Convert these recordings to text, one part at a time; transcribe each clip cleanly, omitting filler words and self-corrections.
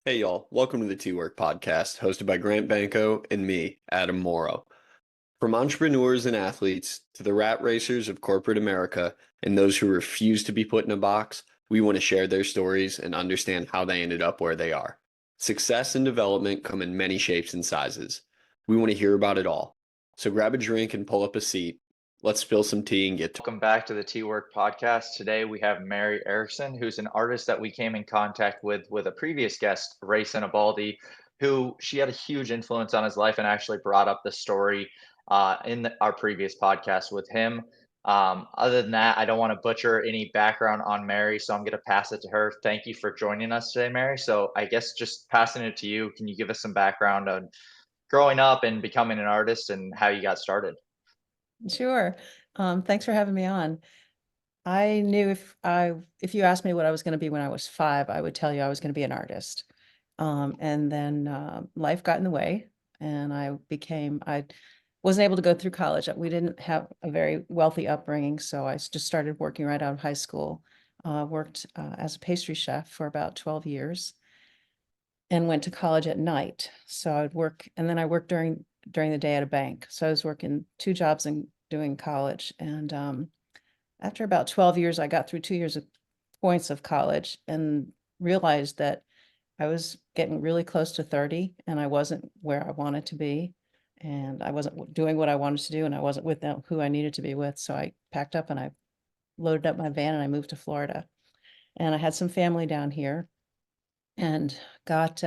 Hey y'all, welcome to the T-Work podcast, hosted by Grant Banko and me, Adam Moreau. From entrepreneurs and athletes to the rat racers of corporate America and those who refuse to be put in a box, we want to share their stories and understand how they ended up where they are. Success and development come in many shapes and sizes. We want to hear about it all. So grab a drink and pull up a seat. Let's spill some tea and get to Welcome back to the T Work podcast. Today we have Mary Erickson, who's an artist that we came in contact with a previous guest, Ray Sinabaldi, who she had a huge influence on his life and actually brought up the story our previous podcast with him. Other than that, I don't want to butcher any background on Mary, so I'm going to pass it to her. Thank you for joining us today, Mary. So I guess just passing it to you, can you give us some background on growing up and becoming an artist and how you got started? Sure. Thanks for having me on. I knew if you asked me what I was going to be when I was 5, I would tell you I was going to be an artist. And then life got in the way, and I wasn't able to go through college. We didn't have a very wealthy upbringing, so I just started working right out of high school. Worked as a pastry chef for about 12 years, and went to college at night. So I'd work, and then I worked during the day at a bank. So I was working 2 jobs and doing college. And after about 12 years, I got through 2 years of points of college and realized that I was getting really close to 30 and I wasn't where I wanted to be. And I wasn't doing what I wanted to do, and I wasn't with them who I needed to be with. So I packed up and I loaded up my van and I moved to Florida. And I had some family down here and got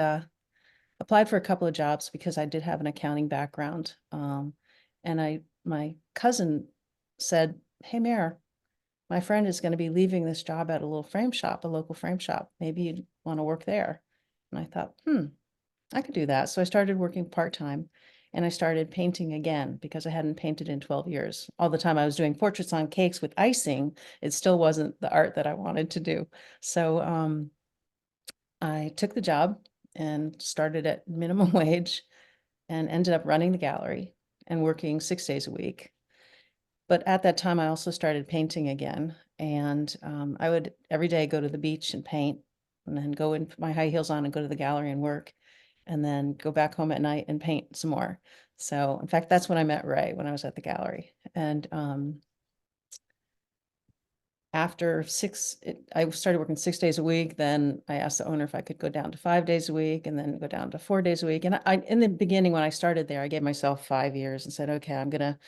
applied for a couple of jobs because I did have an accounting background. And my cousin said, "Hey, Mayor, my friend is going to be leaving this job at a little frame shop, a local frame shop. Maybe you'd want to work there." And I thought, I could do that. So I started working part-time, and I started painting again because I hadn't painted in 12 years. All the time I was doing portraits on cakes with icing, it still wasn't the art that I wanted to do. So I took the job and started at minimum wage and ended up running the gallery and working 6 days a week. But at that time, I also started painting again. And I would every day go to the beach and paint, and then go in, put my high heels on, and go to the gallery and work, and then go back home at night and paint some more. So, in fact, that's when I met Ray, when I was at the gallery. And after I started working 6 days a week. Then I asked the owner if I could go down to 5 days a week, and then go down to 4 days a week. And in the beginning, when I started there, I gave myself 5 years and said, okay, I'm gonna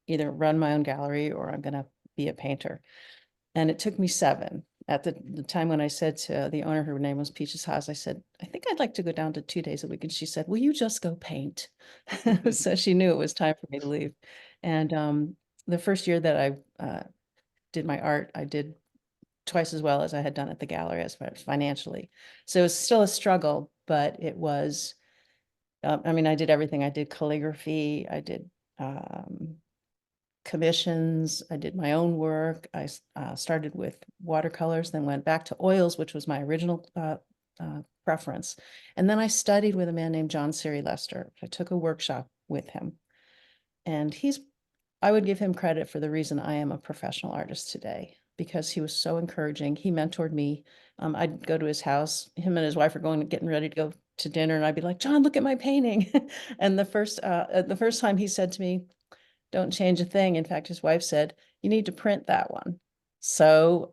either run my own gallery or I'm gonna be a painter. And it took me 7. At the time when I said to the owner, her name was Peaches Haas, I said, I think I'd like to go down to 2 days a week. And she said, will you just go paint? So she knew it was time for me to leave. And the first year that I did my art, I did twice as well as I had done at the gallery as far as financially. So it was still a struggle, but it was, I mean, I did everything. I did calligraphy, I did commissions, I did my own work. I started with watercolors, then went back to oils, which was my original preference. And then I studied with a man named John Siri Lester. I took a workshop with him. And I would give him credit for the reason I am a professional artist today, because he was so encouraging. He mentored me. I'd go to his house. Him and his wife are getting ready to go to dinner, and I'd be like, John, look at my painting. And the first time he said to me, don't change a thing. In fact, his wife said, you need to print that one. So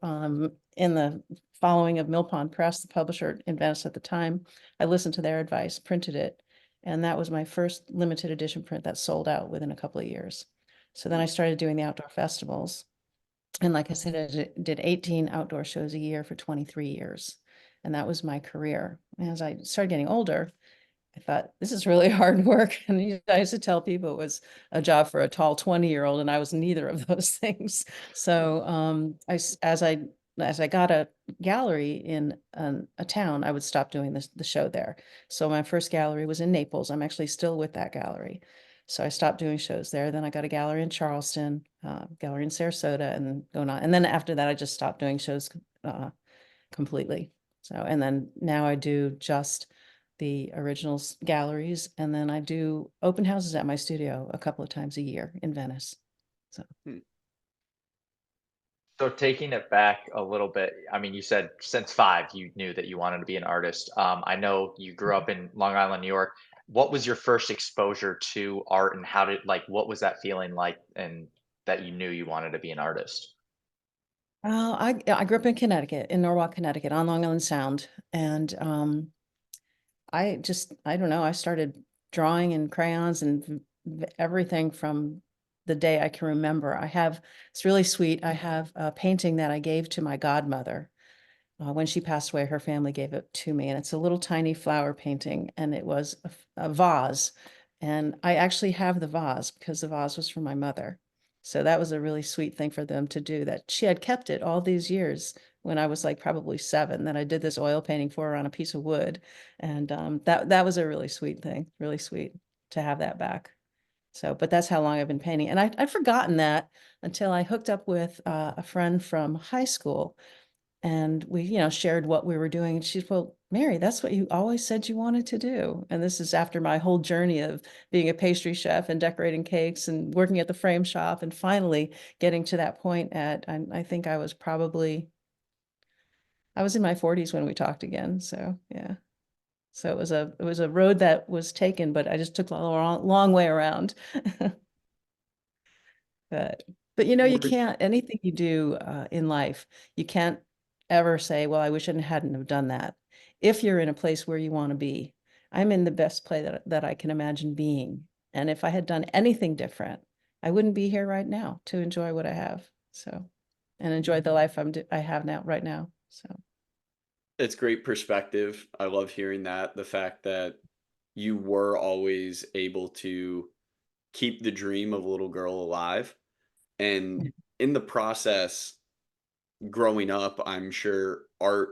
in the following of Mill Pond Press, the publisher in Venice at the time, I listened to their advice, printed it. And that was my first limited edition print that sold out within a couple of years. So then I started doing the outdoor festivals. And like I said, I did 18 outdoor shows a year for 23 years. And that was my career. As I started getting older, I thought, this is really hard work. And I used to tell people it was a job for a tall 20-year-old, and I was neither of those things. So as I got a gallery in a town, I would stop doing the show there. So my first gallery was in Naples. I'm actually still with that gallery. So I stopped doing shows there. Then I got a gallery in Charleston, gallery in Sarasota, and going on. And then after that, I just stopped doing shows completely. So, and then now I do just the originals galleries, and then I do open houses at my studio a couple of times a year in Venice. So Hmm. So taking it back a little bit, I mean, you said since 5 you knew that you wanted to be an artist. I know you grew up in Long Island, New York. What was your first exposure to art, and how did what was that feeling like, and that you knew you wanted to be an artist? I grew up in Connecticut, in Norwalk, Connecticut, on Long Island Sound, and I don't know, I started drawing in crayons and everything from the day I can remember. It's really sweet. I have a painting that I gave to my godmother. When she passed away, her family gave it to me, and it's a little tiny flower painting, and it was a vase. And I actually have the vase because the vase was from my mother. So that was a really sweet thing for them to do, that she had kept it all these years when I was like probably 7, that I did this oil painting for her on a piece of wood. And that was a really sweet thing, really sweet to have that back. So, but that's how long I've been painting. And I'd forgotten that until I hooked up with a friend from high school, and we, shared what we were doing. And she's, well, Mary, that's what you always said you wanted to do. And this is after my whole journey of being a pastry chef and decorating cakes and working at the frame shop, and finally getting to that point I think I was in my 40s when we talked again. So yeah. So it was a road that was taken, but I just took a long way around. But you can't, anything you do in life, you can't ever say, well, I wish I hadn't have done that. If you're in a place where you want to be, I'm in the best place that I can imagine being. And if I had done anything different, I wouldn't be here right now to enjoy what I have. So, and enjoy the life I have now, right now. So, It's great perspective. I love hearing that. The fact that you were always able to keep the dream of a little girl alive. And yeah. in the process, growing up, I'm sure art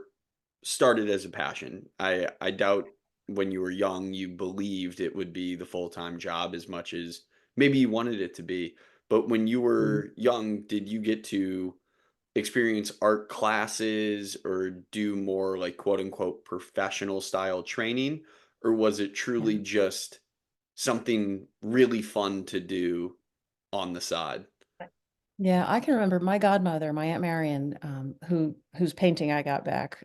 started as a passion. I doubt when you were young you believed it would be the full-time job as much as maybe you wanted it to be. But when you Mhm. were young, did you get to experience art classes or do more like quote unquote professional style training? Or was it Yeah. truly just something really fun to do on the side? Yeah, I can remember my godmother, my Aunt Marion, whose painting I got back,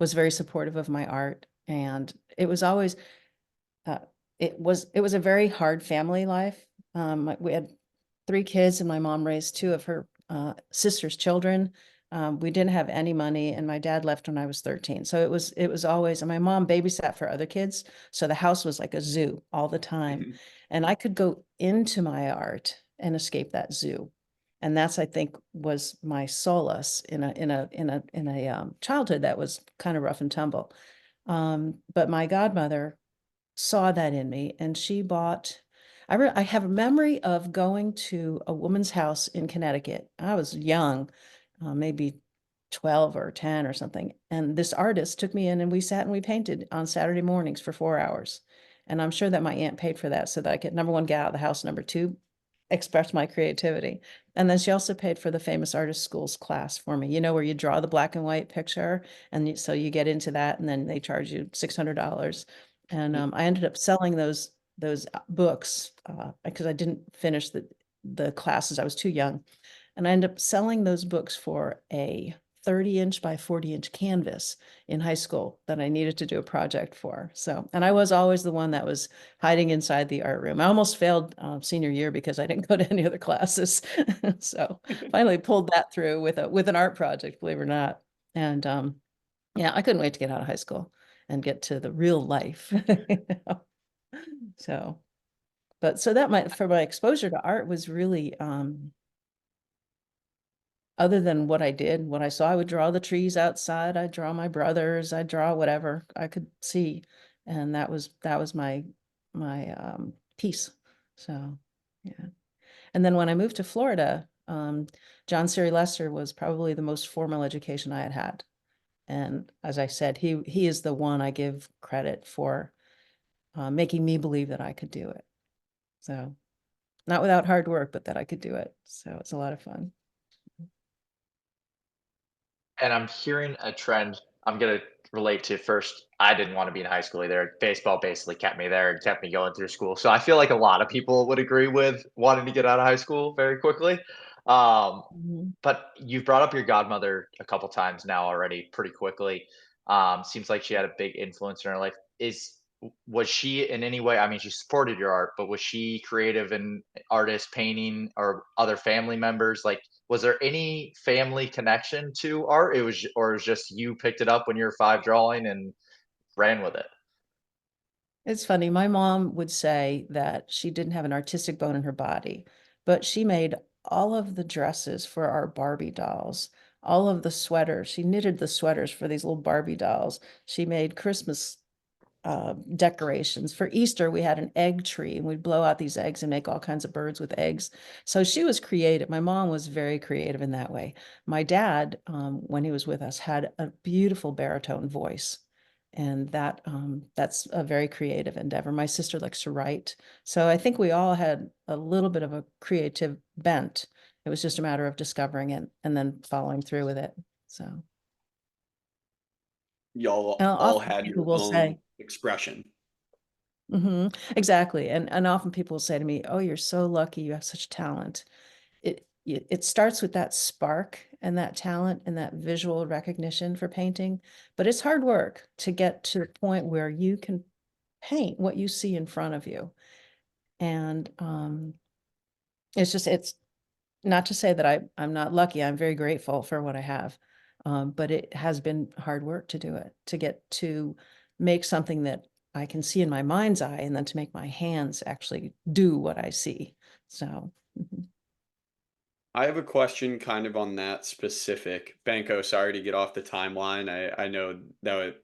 was very supportive of my art. And it was always, uh, it was a very hard family life. We had 3 kids, and my mom raised 2 of her sister's children. We didn't have any money, and my dad left when I was 13. So it was always, and my mom babysat for other kids. So the house was like a zoo all the time. Mhm. And I could go into my art and escape that zoo. And that's, I think, was my solace in a childhood that was kind of rough and tumble. But my godmother saw that in me, and she bought, I have a memory of going to a woman's house in Connecticut. I was young, maybe 12 or 10 or something. And this artist took me in, and we sat and we painted on Saturday mornings for 4 hours. And I'm sure that my aunt paid for that so that I could, number one, get out of the house, number two, express my creativity. And then she also paid for the famous artist schools class for me, where you draw the black and white picture. And so you get into that, and then they charge you $600. And I ended up selling those books because I didn't finish the classes. I was too young. And I ended up selling those books for a 30-inch by 40-inch canvas in high school that I needed to do a project for. So, and I was always the one that was hiding inside the art room. I almost failed senior year because I didn't go to any other classes. So finally pulled that through with an art project, believe it or not. And yeah, I couldn't wait to get out of high school and get to the real life. So, but so that might, for my exposure to art was really other than what I did, what I saw. I would draw the trees outside, I'd draw my brothers, I'd draw whatever I could see. And that was my piece. So yeah. And then when I moved to Florida, John Siri Lester was probably the most formal education I had had. And as I said, he is the one I give credit for making me believe that I could do it. So not without hard work, but that I could do it. So it's a lot of fun. And I'm hearing a trend I'm gonna relate to first. I didn't want to be in high school either. Baseball basically kept me there and kept me going through school. So I feel like a lot of people would agree with wanting to get out of high school very quickly. Mhm. But you've brought up your godmother a couple times now already pretty quickly. Seems like she had a big influence in her life. Was she in any way, I mean, she supported your art, but was she creative and artist painting or other family members? Like, was there any family connection to art? Or it was just you picked it up when you were 5 drawing and ran with it? It's funny, my mom would say that she didn't have an artistic bone in her body, but she made all of the dresses for our Barbie dolls, all of the sweaters. She knitted the sweaters for these little Barbie dolls. She made Christmas decorations. For Easter, we had an egg tree and we'd blow out these eggs and make all kinds of birds with eggs. So she was creative. My mom was very creative in that way. My dad, when he was with us, had a beautiful baritone voice. And that's a very creative endeavor. My sister likes to write. So I think we all had a little bit of a creative bent. It was just a matter of discovering it and then following through with it. So Y'all all often had people your will own say, expression. exactly. And often people will say to me, "Oh, you're so lucky. You have such talent." It starts with that spark and that talent and that visual recognition for painting, but it's hard work to get to the point where you can paint what you see in front of you. And it's not to say that I'm not lucky. I'm very grateful for what I have. But it has been hard work to do it, to get to make something that I can see in my mind's eye and then to make my hands actually do what I see. So, I have a question kind of on that specific. Banko, sorry to get off the timeline. I know that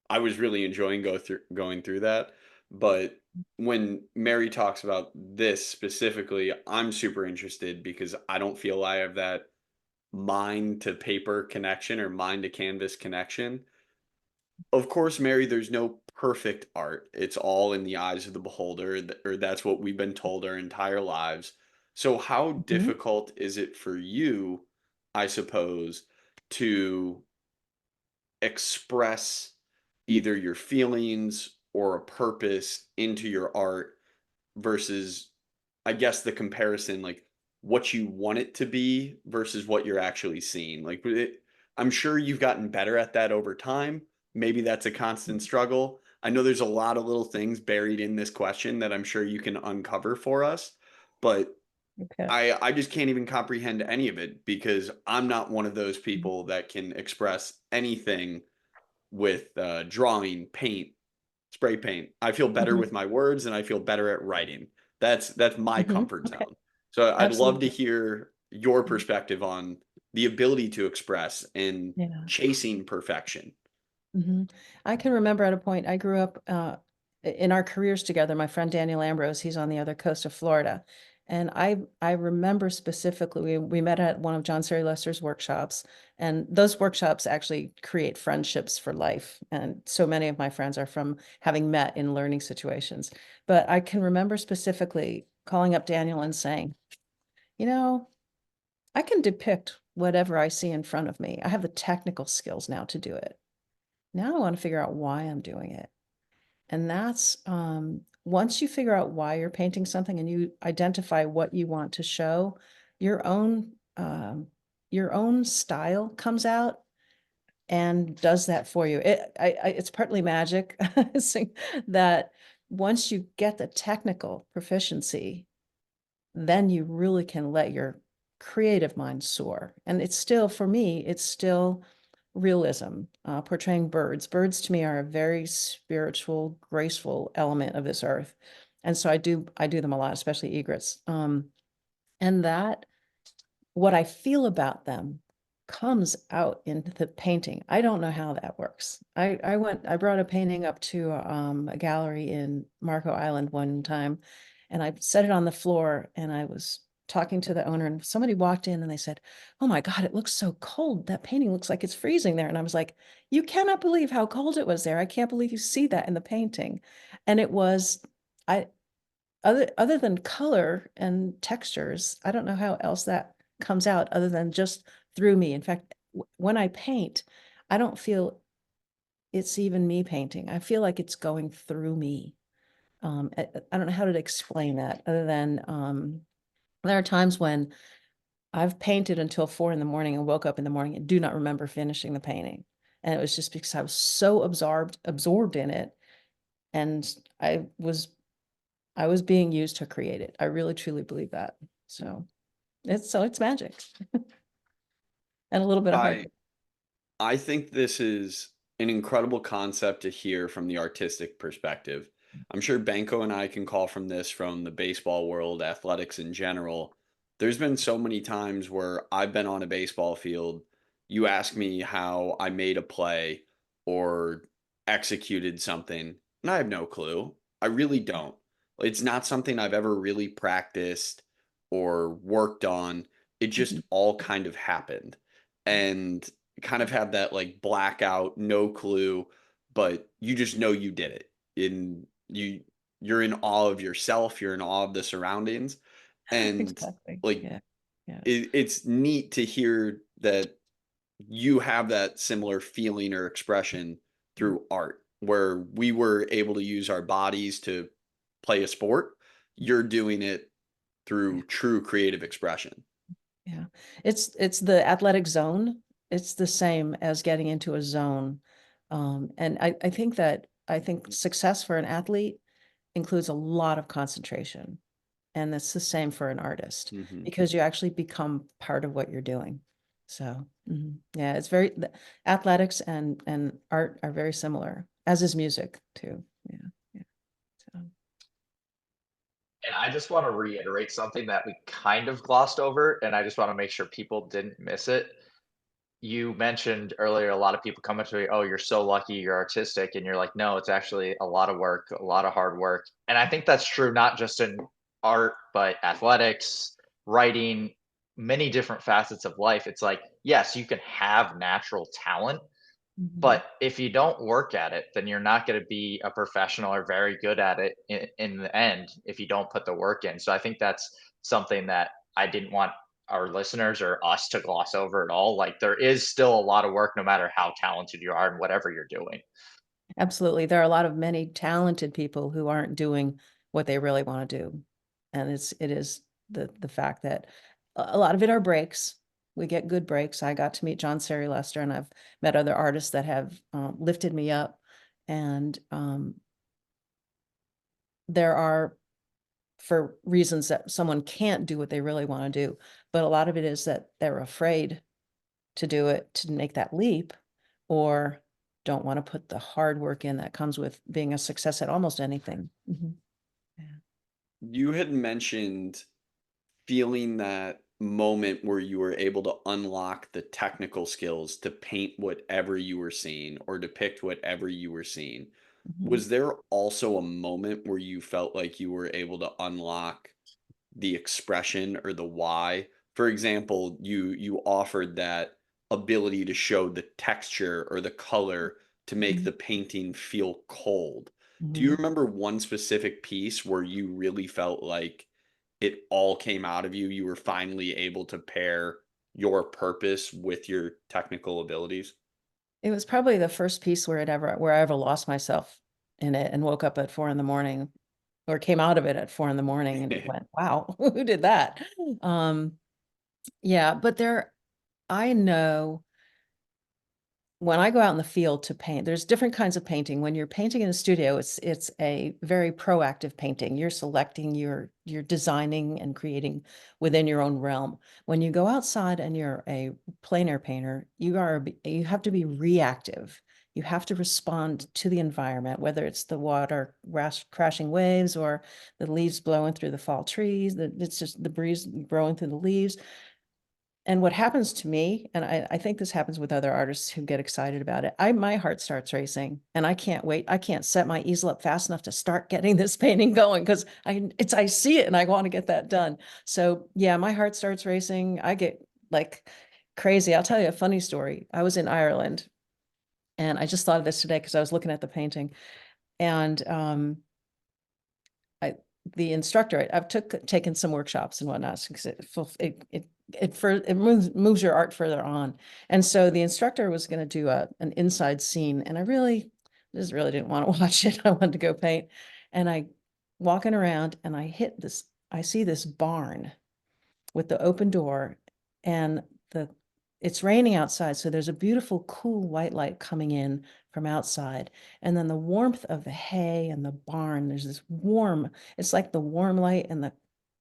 I was really enjoying going through that, but when Mary talks about this specifically, I'm super interested because I don't feel I have that mind to paper connection or mind to canvas connection. Of course, Mary, there's no perfect art. It's all in the eyes of the beholder, or that's what we've been told our entire lives. So, how mhm, difficult is it for you, I suppose, to express either your feelings or a purpose into your art versus, I guess, the comparison, like what you want it to be versus what you're actually seeing. I'm sure you've gotten better at that over time. Maybe that's a constant struggle. I know there's a lot of little things buried in this question that I'm sure you can uncover for us, but okay. I just can't even comprehend any of it because I'm not one of those people that can express anything with drawing, paint, spray paint. I feel better Mhm, with my words and I feel better at writing. That's my mhm, comfort okay, zone. So I'd love to absolutely. hear your Mhm, perspective on the ability to express and yeah. chasing perfection. I can remember at a point I grew up in our careers together. My friend Daniel Ambrose, he's on the other coast of Florida, and I remember specifically we met at one of John Sari Lester's workshops, and those workshops actually create friendships for life. And so many of my friends are from having met in learning situations. But I can remember specifically calling up Daniel and saying, you know, I can depict whatever I see in front of me. I have the technical skills now to do it. Now I want to figure out why I'm doing it. And that's once you figure out why you're painting something and you identify what you want to show, your own your own style comes out and does that for you. It's partly magic that once you get the technical proficiency, then you really can let your creative mind soar. And it's still, for me, it's still realism, portraying birds. Birds to me are a very spiritual, graceful element of this earth. And so I do them a lot, especially egrets. And that what I feel about them comes out into the painting. I don't know how that works. I brought a painting up to a gallery in Marco Island one time, and I set it on the floor, and I was talking to the owner, and somebody walked in and they said, "Oh my God, it looks so cold. That painting looks like it's freezing there." And I was like, "You cannot believe how cold it was there. I can't believe you see that in the painting." And it was, I other than color and textures, I don't know how else that comes out other than just through me. In fact, when I paint, I don't feel it's even me painting. I feel like it's going through me. I don't know how to explain that other than there are times when I've painted until 4 in the morning and woke up in the morning and do not remember finishing the painting. And it was just because I was so absorbed in it. And I was being used to create it. I really truly believe that. So it's magic and a little bit of I heart. I think this is an incredible concept to hear from the artistic perspective. I'm sure Banko and I can call from this from the baseball world, athletics in general. There's been so many times where I've been on a baseball field, you ask me how I made a play or executed something, and I have no clue. I really don't. It's not something I've ever really practiced or worked on. It just Mhm. all kind of happened. And kind of have that like blackout, no clue, but you just know you did it. In you're in awe of yourself, you're in awe of the surroundings. And Exactly. like Yeah. Yeah. it's neat to hear that you have that similar feeling or expression Mm. through art, where we were able to use our bodies to play a sport. You're doing it Yeah. through true creative expression. Yeah. It's the athletic zone. It's the same as getting into a zone. And I think success for an athlete includes a lot of concentration. And it's the same for an artist Mhm. because you actually become part of what you're doing. So, yeah, it's athletics and art are very similar, as is music too. Yeah. Yeah. So, And I just want to reiterate something that we kind of glossed over, and I just want to make sure people didn't miss it. You mentioned earlier a lot of people come up to me, "Oh, you're so lucky, you're artistic," and you're like, "No, it's actually a lot of work, a lot of hard work." And I think that's true not just in art, but athletics, writing, many different facets of life. It's like, yes, you can have natural talent, mhm. but if you don't work at it, then you're not going to be a professional or very good at it in the end if you don't put the work in. So I think that's something that I didn't want our listeners or us to gloss over at all. Like there is still a lot of work no matter how talented you are and whatever you're doing. Absolutely. There are a lot of many talented people who aren't doing what they really want to do. And it is the fact that a lot of it are breaks. We get good breaks. I got to meet John Sari Lester, and I've met other artists that have lifted me up. And there are for reasons that someone can't do what they really want to do, but a lot of it is that they're afraid to do it, to make that leap, or don't want to put the hard work in that comes with being a success at almost anything. Yeah. You had mentioned feeling that moment where you were able to unlock the technical skills to paint whatever you were seeing or depict whatever you were seeing. Mhm. Was there also a moment where you felt like you were able to unlock the expression or the why? For example, you offered that ability to show the texture or the color to make Mhm. the painting feel cold. Do you Mhm. remember one specific piece where you really felt like it all came out of you? You were finally able to pair your purpose with your technical abilities? It was probably the first piece where I ever lost myself in it and woke up at 4 in the morning or came out of it at 4 in the morning and went, wow, who did that? Um, yeah, but I know when I go out in the field to paint, there's different kinds of painting. When you're painting in a studio, it's a very proactive painting. You're selecting, you're designing and creating within your own realm. When you go outside and you're a plein air painter, you have to be reactive. You have to respond to the environment, whether it's the water crashing waves or the leaves blowing through the fall trees. It's just the breeze blowing through the leaves. And what happens to me, and I think this happens with other artists who get excited about it, my heart starts racing and I can't wait. I can't set my easel up fast enough to start getting this painting going because I see it and I want to get that done. So yeah, my heart starts racing. I get like crazy. I'll tell you a funny story. I was in Ireland and I just thought of this today because I was looking at the painting and I the instructor, I've taken some workshops and whatnot because it moves your art further on. And so the instructor was going to do an inside scene, and I just really didn't want to watch it. I wanted to go paint, and I walking around, and I see this barn with the open door, and it's raining outside, so there's a beautiful, cool white light coming in from outside. And then the warmth of the hay and the barn, there's this warm, it's like the warm light and the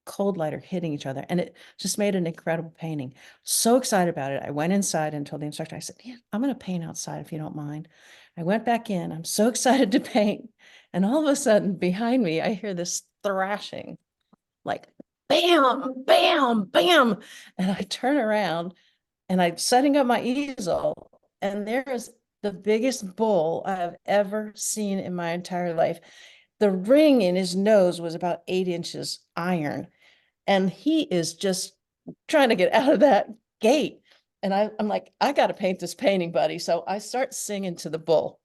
cold light are hitting each other. And it just made an incredible painting. So excited about it. I went inside and told the instructor, I said, yeah, I'm going to paint outside if you don't mind. I went back in. I'm so excited to paint. And all of a sudden, behind me, I hear this thrashing, like bam, bam, bam. And I turn around and I'm setting up my easel, and there's the biggest bull I have ever seen in my entire life. The ring in his nose was about 8 inches iron, and he is just trying to get out of that gate. And I'm like, I got to paint this painting, buddy. So I start singing to the bull.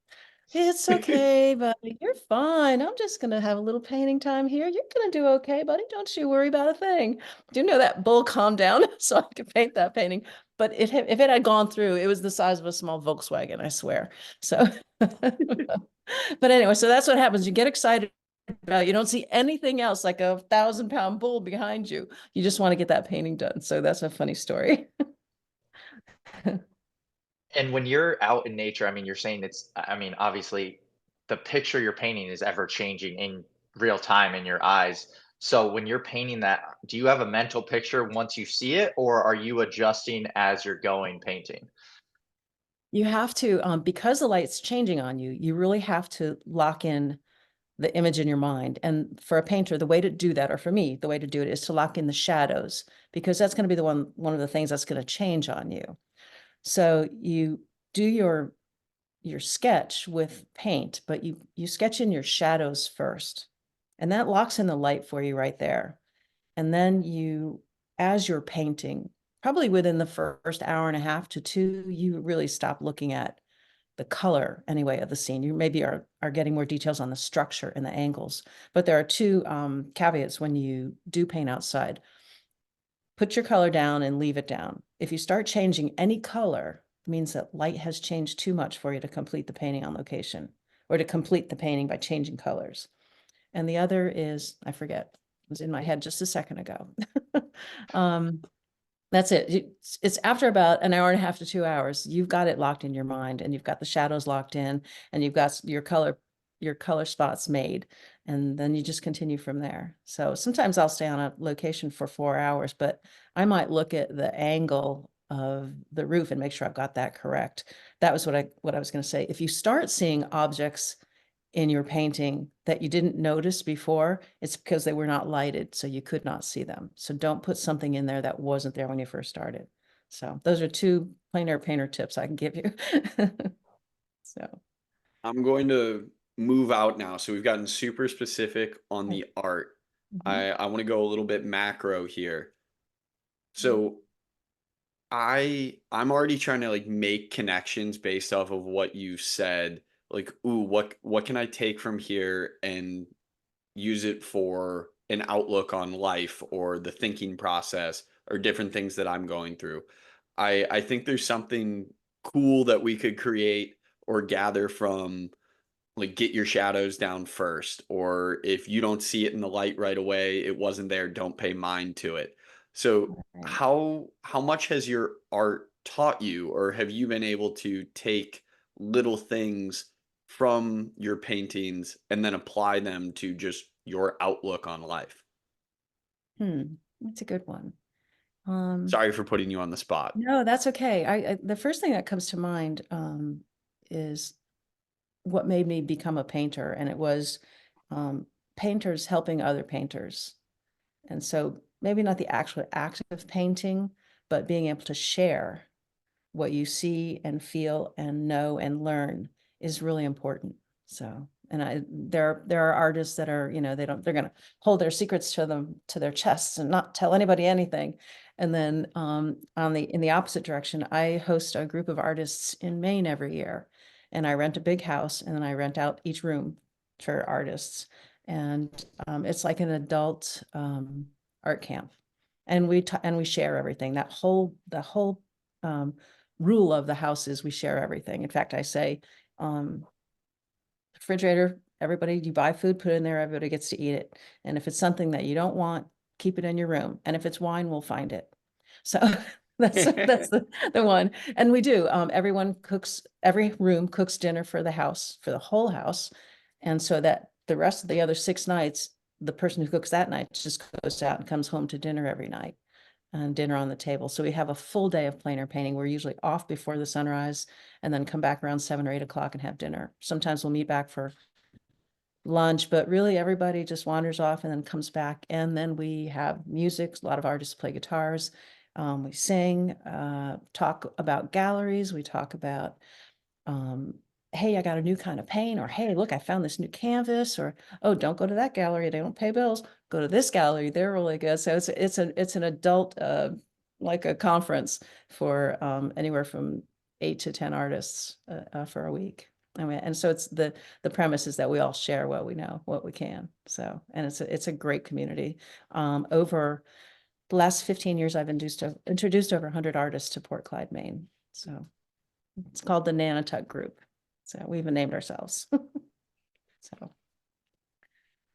It's okay, buddy. You're fine. I'm just going to have a little painting time here. You're going to do okay, buddy. Don't you worry about a thing. Do you know that bull calmed down so I could paint that painting? But if it had gone through, it was the size of a small Volkswagen, I swear. So, but anyway, so that's what happens. You get excited about, you don't see anything else like a 1,000-pound bull behind you. You just want to get that painting done. So that's a funny story. And when you're out in nature, I mean, you're saying I mean, obviously the picture you're painting is ever changing in real time in your eyes. So when you're painting that, do you have a mental picture once you see it, or are you adjusting as you're going painting? You have to, because the light's changing on you, you really have to lock in the image in your mind. And for a painter, the way to do that, or for me, the way to do it is to lock in the shadows, because that's going to be the one of the things that's going to change on you. So you do your sketch with paint, but you sketch in your shadows first, and that locks in the light for you right there. And then as you're painting, probably within the first hour and a half to two, you really stop looking at the color anyway of the scene. You maybe are getting more details on the structure and the angles. But there are two caveats when you do paint outside. Put your color down and leave it down. If you start changing any color, it means that light has changed too much for you to complete the painting on location, or to complete the painting by changing colors. And the other is, I forget, it was in my head just a second ago. That's it. It's after about an hour and a half to 2 hours, you've got it locked in your mind, and you've got the shadows locked in, and you've got your color spots made, and then you just continue from there. So sometimes I'll stay on a location for 4 hours, but I might look at the angle of the roof and make sure I've got that correct. That was what I was going to say. If you start seeing objects in your painting that you didn't notice before, it's because they were not lighted, so you could not see them. So don't put something in there that wasn't there when you first started. So those are two plein air painter tips I can give you. So I'm going to move out now. So we've gotten super specific on the art. I want to go a little bit macro here. So I'm already trying to like make connections based off of what you said. Like, ooh, what can I take from here and use it for an outlook on life or the thinking process or different things that I'm going through. I think there's something cool that we could create or gather from, like, get your shadows down first, or if you don't see it in the light right away, it wasn't there, don't pay mind to it. So right. how much has your art taught you, or have you been able to take little things from your paintings and then apply them to just your outlook on life? That's a good one. Sorry for putting you on the spot. No, that's okay. The first thing that comes to mind is what made me become a painter, and it was painters helping other painters. And so maybe not the actual act of painting, but being able to share what you see and feel and know and learn is really important. So, and there are artists that are, they're going to hold their secrets to their chests and not tell anybody anything. And then in the opposite direction, I host a group of artists in Maine every year, and I rent a big house, and then I rent out each room for artists. And it's like an adult art camp, and we share everything. The whole rule of the house is we share everything. In fact, I say, refrigerator, everybody, you buy food, put it in there, everybody gets to eat it. And if it's something that you don't want, keep it in your room. And if it's wine, we'll find it. So That's the one. And we do, everyone cooks, every room cooks dinner for the house, for the whole house. And so that the rest of the other 6 nights, the person who cooks that night just goes out and comes home to dinner every night and dinner on the table. So we have a full day of plein air painting. We're usually off before the sunrise and then come back around 7 or 8 o'clock and have dinner. Sometimes we'll meet back for lunch, but really everybody just wanders off and then comes back. And then we have music. A lot of artists play guitars. We sing, talk about galleries. We talk about, hey, I got a new kind of paint, or hey, look, I found this new canvas, or oh, don't go to that gallery, they don't pay bills. Go to this gallery, they're really good. So it's an adult, like a conference for anywhere from 8 to 10 artists for a week. I mean, and so it's the premise is that we all share what we know, what we can. So, and it's a great community. Over the last 15 years, I've introduced over 100 artists to Port Clyde, Maine. So it's called the Nanatuck Group. So we even named ourselves.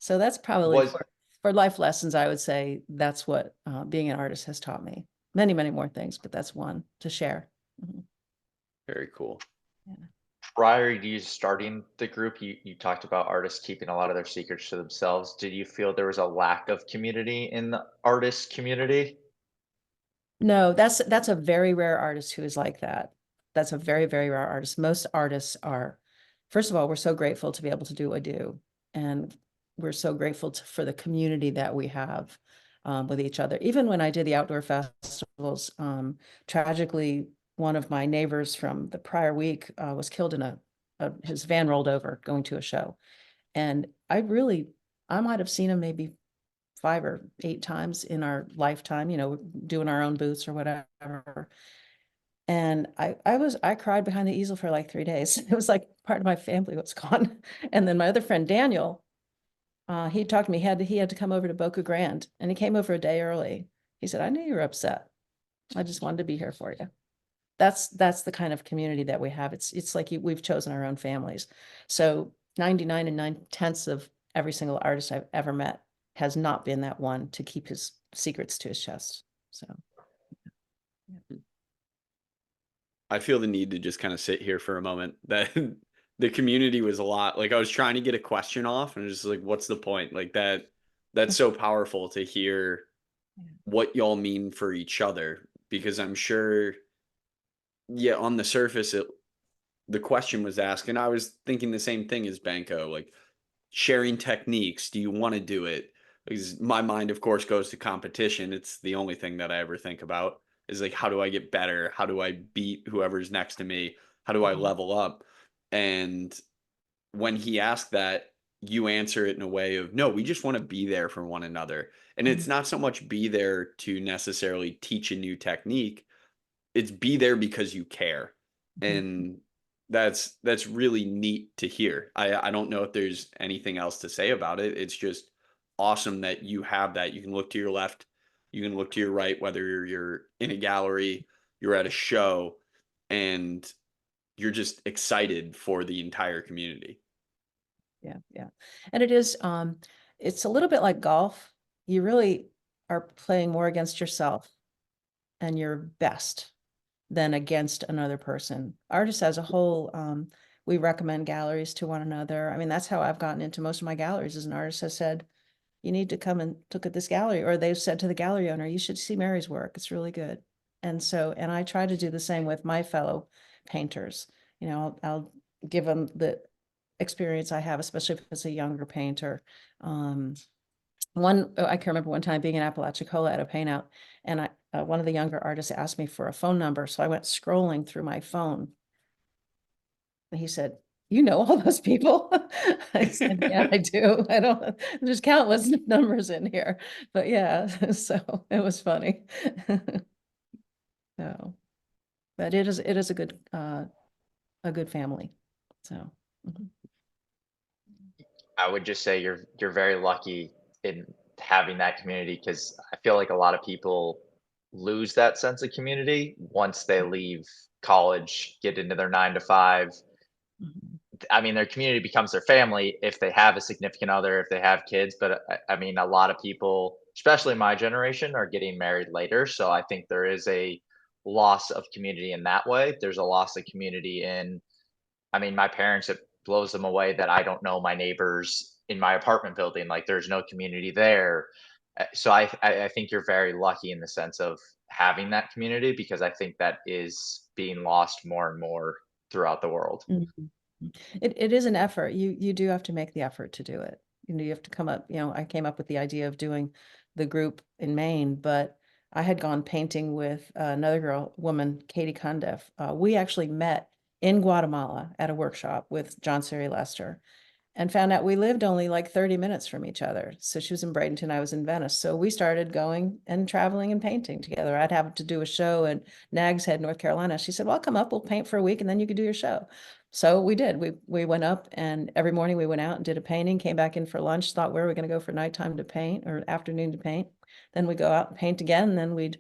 So that's probably for life lessons, I would say that's what being an artist has taught me. Many, many more things, but that's one to share. Mm-hmm. Very cool. Yeah. Prior to you starting the group, you talked about artists keeping a lot of their secrets to themselves. Did you feel there was a lack of community in the artist community? No, that's a very rare artist who is like that. That's a very, very rare artist. Most artists are, first of all, we're so grateful to be able to do what we do. And we're so grateful for the community that we have with each other. Even when I did the outdoor festivals, tragically, one of my neighbors from the prior week was killed in his van rolled over going to a show. And I might have seen him maybe 5 or 8 times in our lifetime, doing our own booths or whatever. And I cried behind the easel for like 3 days. It was like part of my family was gone. And then my other friend, Daniel, he talked to me, he had to come over to Boca Grande, and he came over a day early. He said, I knew you were upset. I just wanted to be here for you. That's the kind of community that we have. It's like we've chosen our own families. So 99 and 9/10 of every single artist I've ever met has not been that one to keep his secrets to his chest. So yeah. I feel the need to just kind of sit here for a moment that the community was a lot. Like I was trying to get a question off and just like, what's the point? Like that's so powerful to hear what y'all mean for each other, because I'm sure, yeah, on the surface, the question was asked, and I was thinking the same thing as Banko, like sharing techniques. Do you want to do it? Because my mind, of course, goes to competition. It's the only thing that I ever think about is like, how do I get better? How do I beat whoever's next to me? How do I level up? And when he asked that, you answer it in a way of, no, we just want to be there for one another. And it's not so much be there to necessarily teach a new technique. It's be there because you care. And that's really neat to hear. I don't know if there's anything else to say about it. It's just awesome that you have that. You can look to your left, you can look to your right, whether you're in a gallery, you're at a show, and you're just excited for the entire community. Yeah. And it's a little bit like golf. You really are playing more against yourself and your best than against another person. Artists as a whole, we recommend galleries to one another. I mean, that's how I've gotten into most of my galleries, as an artist has said, you need to come and look at this gallery, or they've said to the gallery owner, you should see Mary's work. It's really good. And I try to do the same with my fellow painters. I'll give them the experience I have, especially if it's a younger painter. I can remember one time being in Apalachicola at a paint out, and one of the younger artists asked me for a phone number. So I went scrolling through my phone. And he said, you know all those people? I said, yeah, I do. There's countless numbers in here, but yeah, so it was funny. So, but it is a good family. So. I would just say you're very lucky in having that community, because I feel like a lot of people lose that sense of community once they leave college, get into their 9 to 5. I mean, their community becomes their family if they have a significant other, if they have kids. But I mean, a lot of people, especially my generation, are getting married later. So I think there is a loss of community in that way. There's a loss of community in, I mean, my parents, it blows them away that I don't know my neighbors in my apartment building. Like there's no community there. So I think you're very lucky in the sense of having that community, because I think that is being lost more and more throughout the world. Mhm. It is an effort. You do have to make the effort to do it. You have to come up, I came up with the idea of doing the group in Maine, but I had gone painting with another woman, Katie Cundiff. We actually met in Guatemala at a workshop with John Siri Lester, and found out we lived only like 30 minutes from each other. So she was in Bradenton, I was in Venice. So we started going and traveling and painting together. I'd have to do a show in Nags Head, North Carolina. She said, well, come up, we'll paint for a week and then you could do your show. So we did. We went up, and every morning we went out and did a painting, came back in for lunch, thought where we're going to go for nighttime to paint or afternoon to paint. Then we go out and paint again, and then we'd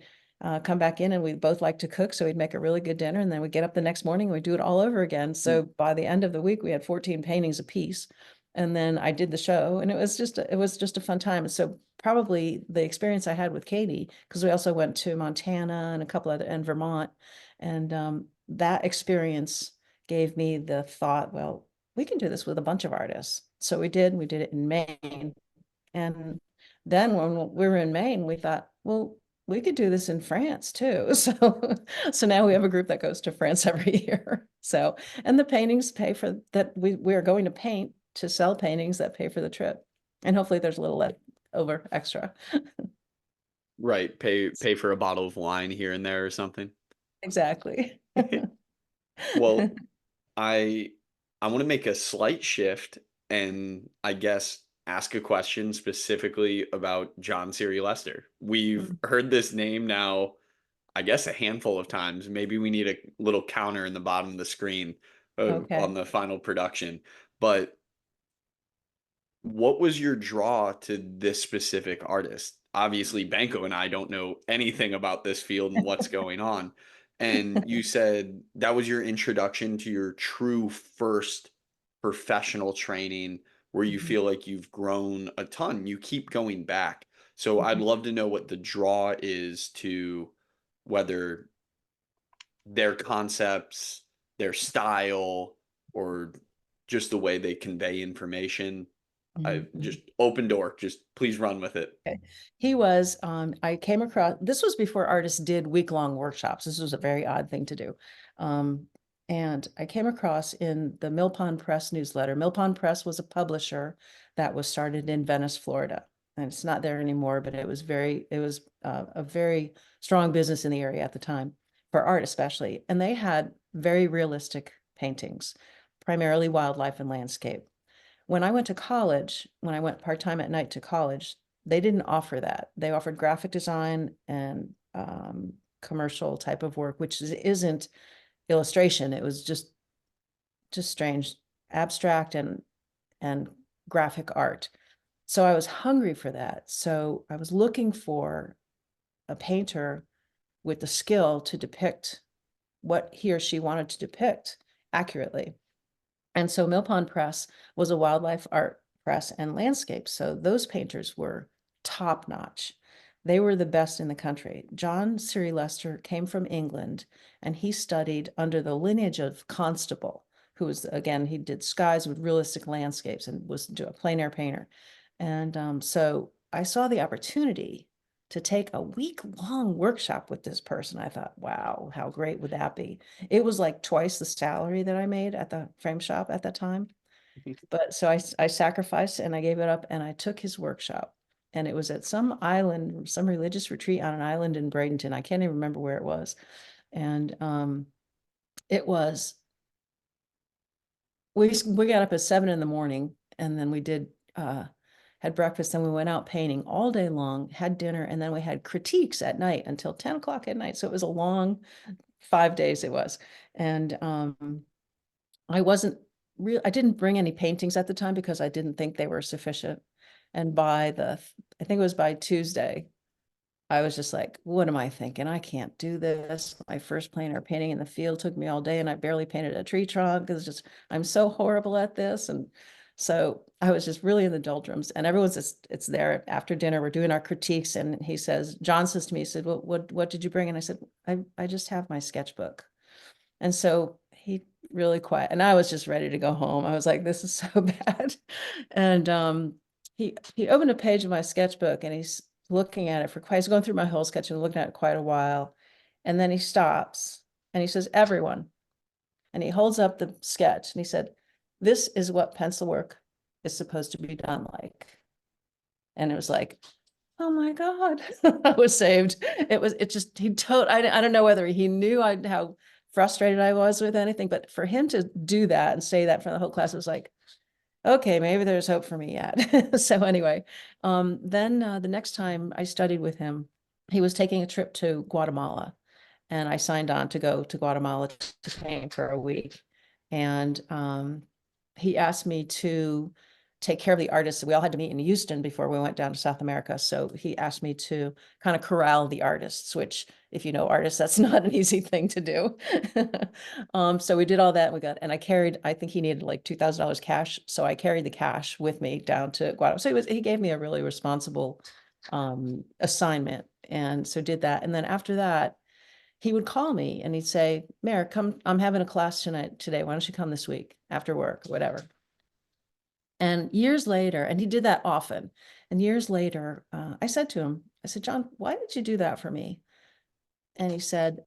come back in, and we both like to cook. So we'd make a really good dinner, and then we'd get up the next morning and we'd do it all over again. So by the end of the week, we had 14 paintings apiece. And then I did the show, and it was just a fun time. So probably the experience I had with Katie, because we also went to Montana and a couple other, and Vermont, and that experience gave me the thought, well, we can do this with a bunch of artists. So we did it in Maine. And then when we were in Maine, we thought, well, we could do this in France too. So now we have a group that goes to France every year. So, and the paintings pay for that. We are going to paint to sell paintings that pay for the trip. And hopefully there's a little left over extra. Right. Pay for a bottle of wine here and there or something. Exactly. Well, I want to make a slight shift and I guess ask a question specifically about John Siri Lester. We've heard this name now, I guess, a handful of times. Maybe we need a little counter in the bottom of the screen Okay. on the final production. But what was your draw to this specific artist? Obviously, Banko and I don't know anything about this field and what's going on. And you said that was your introduction to your true first professional training where you feel like you've grown a ton. You keep going back. So I'd love to know what the draw is to whether their concepts, their style, or just the way they convey information. I just open door, just please run with it. Okay. He was, I came across, this was before artists did week-long workshops. This was a very odd thing to do. And I came across in the Mill Pond Press newsletter. Mill Pond Press was a publisher that was started in Venice, Florida. And it's not there anymore, but it was a very strong business in the area at the time, for art especially. And they had very realistic paintings, primarily wildlife and landscape. When I went to college, when I went part-time at night to college, they didn't offer that. They offered graphic design and commercial type of work, which isn't illustration. It was just strange, abstract and graphic art. So I was hungry for that. So I was looking for a painter with the skill to depict what he or she wanted to depict accurately. And so Mill Pond Press was a wildlife art press and landscape. So those painters were top notch. They were the best in the country. John Siri Lester came from England, and he studied under the lineage of Constable, who was, again, he did skies with realistic landscapes and was a plein air painter. And so I saw the opportunity to take a week-long workshop with this person. I thought, wow, how great would that be? It was like twice the salary that I made at the frame shop at that time. But so I sacrificed and I gave it up, and I took his workshop. And it was at some island, some religious retreat on an island in Bradenton. I can't even remember where it was. And it was, we got up at 7 a.m, and then we did had breakfast, and we went out painting all day long, had dinner, and then we had critiques at night until 10 o'clock at night. So it was a long 5 days it was. And I wasn't real, I didn't bring any paintings at the time because I didn't think they were sufficient. And I think it was by Tuesday, I was just like, what am I thinking? I can't do this. My first plein air painting in the field took me all day, and I barely painted a tree trunk. It's just, I'm so horrible at this. And So I was just really in the doldrums, and everyone's just, it's there after dinner. We're doing our critiques, and John says to me, he said, "Well, what did you bring?" And I said, I just have my sketchbook. And so he really quiet, and I was just ready to go home. I was like, this is so bad. And he opened a page of my sketchbook, and he's looking at it for quite, he's going through my whole sketch and looking at it quite a while. And then he stops and he says, "Everyone." And he holds up the sketch and he said, "This is what pencil work is supposed to be done like." And it was like, oh my God, I was saved. It just, I don't know whether he knew how frustrated I was with anything, but for him to do that and say that for the whole class, it was like, okay, maybe there's hope for me yet. So anyway, then the next time I studied with him, he was taking a trip to Guatemala, and I signed on to go to Guatemala to train for a week. And he asked me to take care of the artists. We all had to meet in Houston before we went down to South America. So he asked me to kind of corral the artists, which, if you know artists, that's not an easy thing to do. So we did all that. And I think he needed like $2,000 cash. So I carried the cash with me down to Guatemala. So he gave me a really responsible assignment. And so did that. And then after that, he would call me and he'd say, "Mary, come, I'm having a class today. Why don't you come this week after work, whatever." And years later, and he did that often. And years later, I said to him, I said, "John, why did you do that for me?" And he said,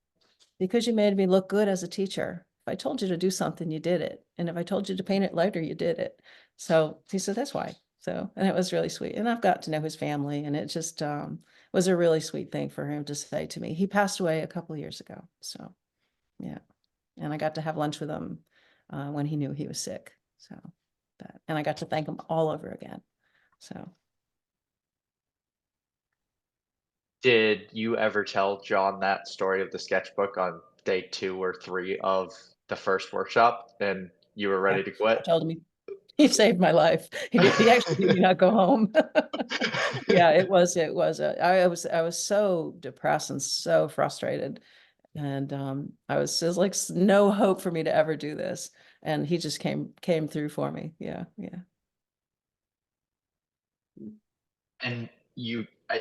"Because you made me look good as a teacher. If I told you to do something, you did it. And if I told you to paint it lighter, you did it." So he said, "That's why." So, and it was really sweet. And I've got to know his family, and it just was a really sweet thing for him to say to me. He passed away a couple of years ago. So, yeah. And I got to have lunch with him when he knew he was sick. So and I got to thank him all over again. So Did you ever tell John that story of the sketchbook on day 2 or 3 of the first workshop and you were yeah, ready to I quit? told him he saved my life. He actually made me not go home. Yeah, I was so depressed and so frustrated. And I was just like, no hope for me to ever do this. And he just came through for me. Yeah, yeah. And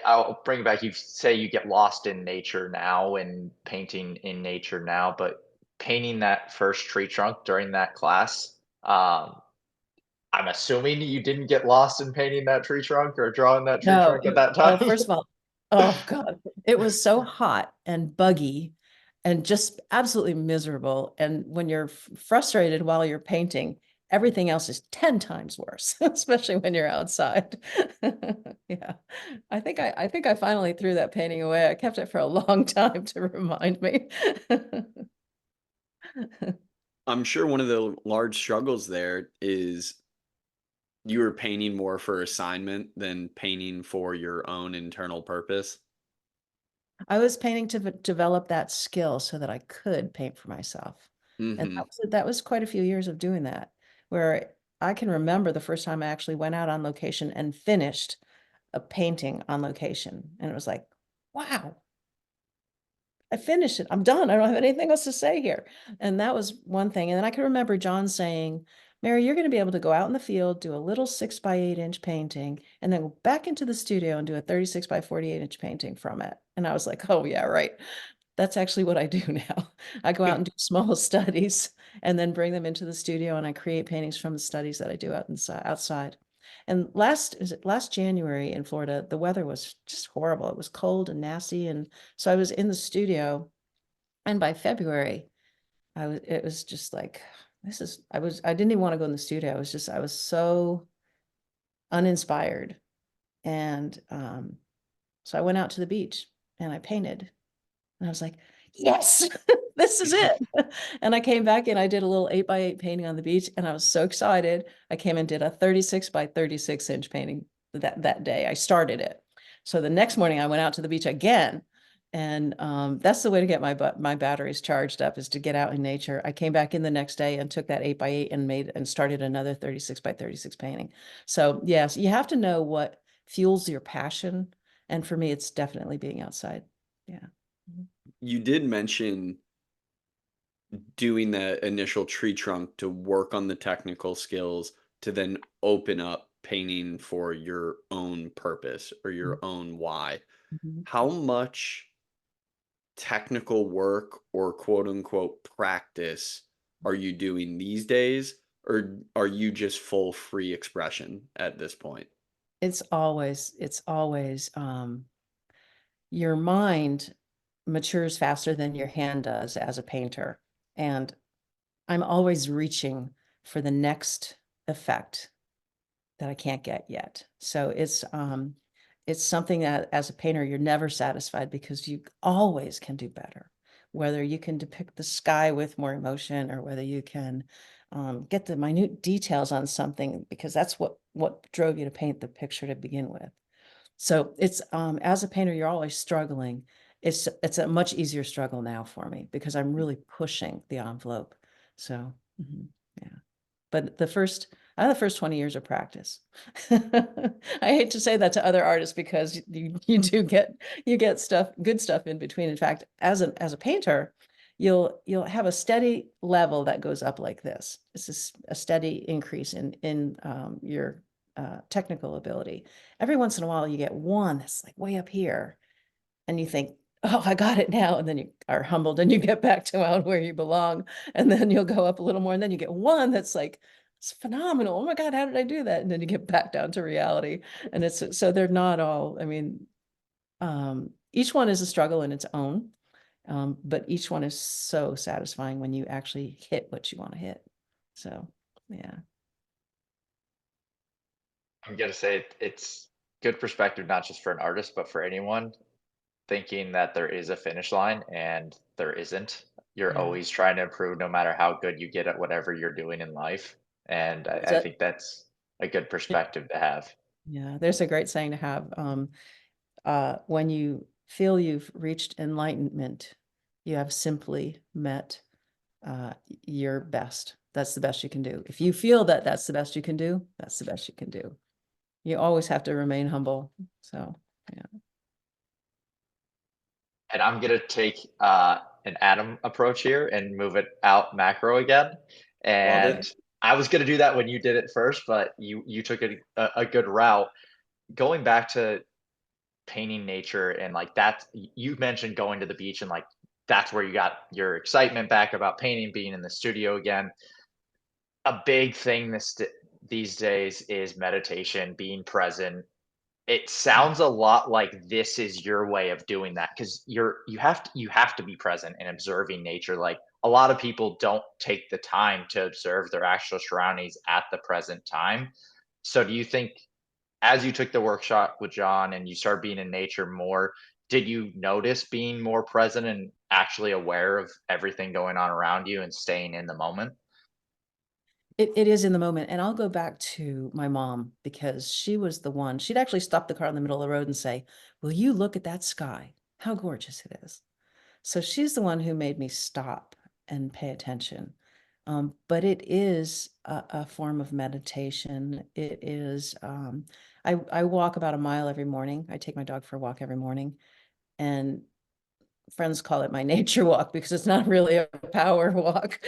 I'll bring it back. You say you get lost in nature now and painting in nature now, but painting that first tree trunk during that class, I'm assuming you didn't get lost in painting that tree trunk or drawing that tree No, trunk at that time. first of all, oh God, it was so hot and buggy and just absolutely miserable. And when you're frustrated while you're painting, everything else is 10 times worse, especially when you're outside. Yeah. I think I finally threw that painting away. I kept it for a long time to remind me. I'm sure one of the large struggles there is you were painting more for assignment than painting for your own internal purpose. I was painting to develop that skill so that I could paint for myself. And Hmm. that was quite a few years of doing that, where I can remember the first time I actually went out on location and finished a painting on location. And it was like, wow, I finished it. I'm done. I don't have anything else to say here. And that was one thing. And then I can remember John saying, "Mary, you're going to be able to go out in the field, do a little 6 by 8 inch painting, and then go back into the studio and do a 36 by 48 inch painting from it." And I was like, oh yeah, right. That's actually what I do now. I go out and do small studies and then bring them into the studio, and I create paintings from the studies that I do outside. And last January in Florida, the weather was just horrible. It was cold and nasty. And so I was in the studio, and by February, it was just like, I didn't even want to go in the studio. I was so uninspired. And so I went out to the beach and I painted. And I was like, yes, this is it. And I came back and I did a little 8 by 8 painting on the beach, and I was so excited. I came and did a 36 by 36 inch painting that day. I started it. So the next morning I went out to the beach again. And that's the way to get my batteries charged up, is to get out in nature. I came back in the next day and took that 8 by 8 and started another 36 by 36 painting. So yes, you have to know what fuels your passion. And for me, it's definitely being outside. Yeah. Mhm. You did mention doing the initial tree trunk to work on the technical skills to then open up painting for your own purpose or your own why. Mhm. How much technical work or quote unquote practice are you doing these days? Or are you just full free expression at this point? It's always, your mind matures faster than your hand does as a painter. And I'm always reaching for the next effect that I can't get yet. So it's something that as a painter, you're never satisfied because you always can do better. Whether you can depict the sky with more emotion or whether you can get the minute details on something, because that's what drove you to paint the picture to begin with. So it's as a painter, you're always struggling. It's a much easier struggle now for me because I'm really pushing the envelope. So yeah. But the first 20 years of practice. I hate to say that to other artists because you do get stuff, good stuff in between. In fact, as a painter, you'll have a steady level that goes up like this. It's a steady increase in your technical ability. Every once in a while, you get one that's like way up here, and you think, oh, I got it now. And then you are humbled and you get back to out where you belong. And then you'll go up a little more. And then you get one that's like, it's phenomenal. Oh my God, how did I do that? And then you get back down to reality. And it's so they're not all, I mean, each one is a struggle in its own. But each one is so satisfying when you actually hit what you want to hit. So yeah. I'm gonna say it's good perspective, not just for an artist, but for anyone thinking that there is a finish line and there isn't. You're Yeah. always trying to improve no matter how good you get at whatever you're doing in life. And Is I that, think that's a good perspective to have. yeah, there's a great saying to have. When you feel you've reached enlightenment, you have simply met your best. That's the best you can do. If you feel that that's the best you can do, that's the best you can do. You always have to remain humble. So, yeah. And I'm gonna take an Adam approach here and move it out macro again. Love And it. I was gonna do that when you did it first, but you took a good route. Going back to painting nature and like that, you mentioned going to the beach and like that's where you got your excitement back about painting, being in the studio again. A big thing these days is meditation, being present. It sounds a lot like this is your way of doing that because you have to be present and observing nature. Like a lot of people don't take the time to observe their actual surroundings at the present time. So do you think as you took the workshop with John and you started being in nature more, did you notice being more present and actually aware of everything going on around you and staying in the moment? It is in the moment. And I'll go back to my mom because she was the one, she'd actually stop the car in the middle of the road and say, will you look at that sky? How gorgeous it is. So she's the one who made me stop and pay attention. But it is a form of meditation. It is, I walk about a mile every morning. I take my dog for a walk every morning. And friends call it my nature walk because it's not really a power walk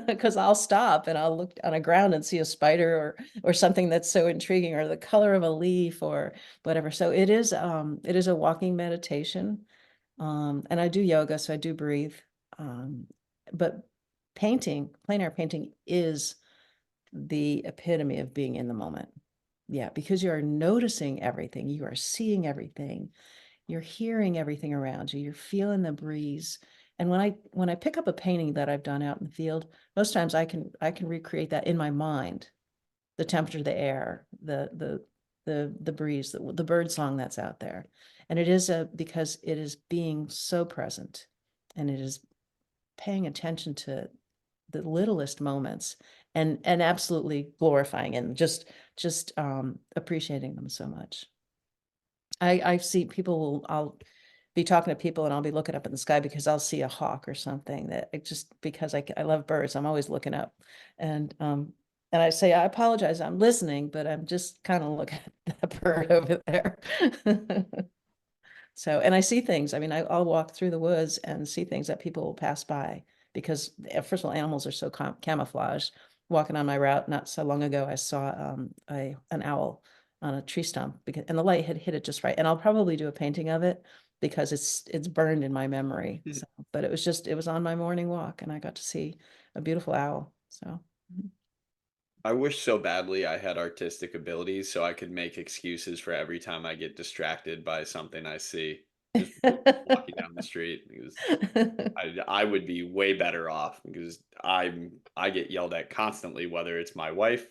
because I'll stop and I'll look on the ground and see a spider or something that's so intriguing or the color of a leaf or whatever. So it is a walking meditation. And I do yoga, so I do breathe. Um, but painting, plein air painting is the epitome of being in the moment. Yeah, because you are noticing everything, you are seeing everything, you're hearing everything around you, you're feeling the breeze. And when I pick up a painting that I've done out in the field, most times I can recreate that in my mind, the temperature of the air, the breeze, the bird song that's out there. And it is because it is being so present and it is paying attention to the littlest moments and absolutely glorifying and just appreciating them so much. I see people I'll be talking to people and I'll be looking up in the sky because I'll see a hawk or something that it just because I love birds, I'm always looking up. And I say, I apologize, I'm listening, but I'm just kind of looking at that bird over there. So, and I see things. I mean, I'll walk through the woods and see things that people will pass by because, first of all, animals are so camouflaged. walking on my route not so long ago, I saw an owl on a tree stump and the light had hit it just right. And I'll probably do a painting of it because it's burned in my memory. So, but it was on my morning walk and I got to see a beautiful owl. So I wish so badly I had artistic abilities so I could make excuses for every time I get distracted by something I see just walking down the street because I would be way better off because I get yelled at constantly, whether it's my wife,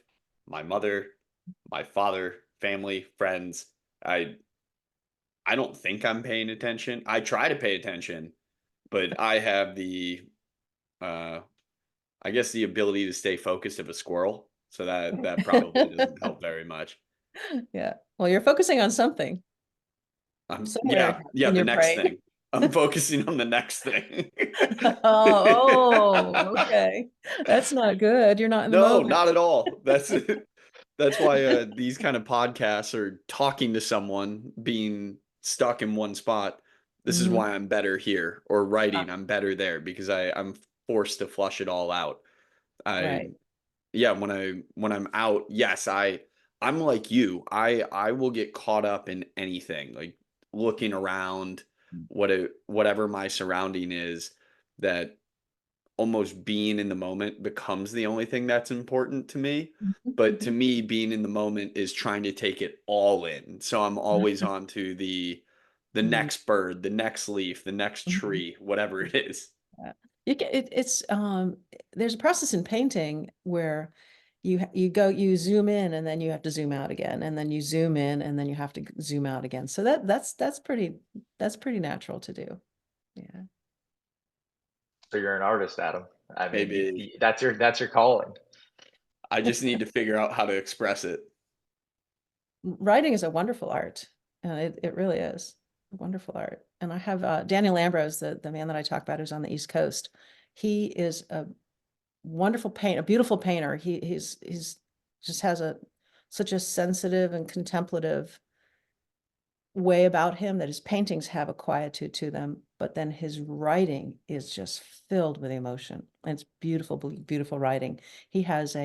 my mother, my father, family, friends. I I don't think I'm paying attention. I try to pay attention, but I have the uh I guess the ability to stay focused of a squirrel. So that probably doesn't help very much. Yeah. Well, you're focusing on something Yeah, somewhere yeah, in the your next brain. thing. I'm focusing on the next thing. Okay. That's not good. You're not in the No, moment. not at all. That's why these kind of podcasts are talking to someone being stuck in one spot. This is Mhm. why I'm better here or writing. I'm better there because I'm forced to flush it all out. I Right. Yeah, when I'm out, yes, I'm like you. I will get caught up in anything, like looking around, whatever my surrounding is, that almost being in the moment becomes the only thing that's important to me. But to me, being in the moment is trying to take it all in. So I'm always on to the Mhm. next bird, the next leaf, the next Mhm. tree, whatever it is. Yeah. There's a process in painting where you zoom in and then you have to zoom out again and then you zoom in and then you have to zoom out again. So that's pretty natural to do. Yeah. So you're an artist, Adam. I mean, Maybe that's your calling. I just need to figure out how to express it. Writing is a wonderful art. It really is a wonderful art. And I have Daniel Ambrose, the man that I talk about who's on the East Coast. He is a a beautiful painter. He's just has such a sensitive and contemplative way about him that his paintings have a quietude to them, but then his writing is just filled with emotion. And it's beautiful, beautiful writing. He has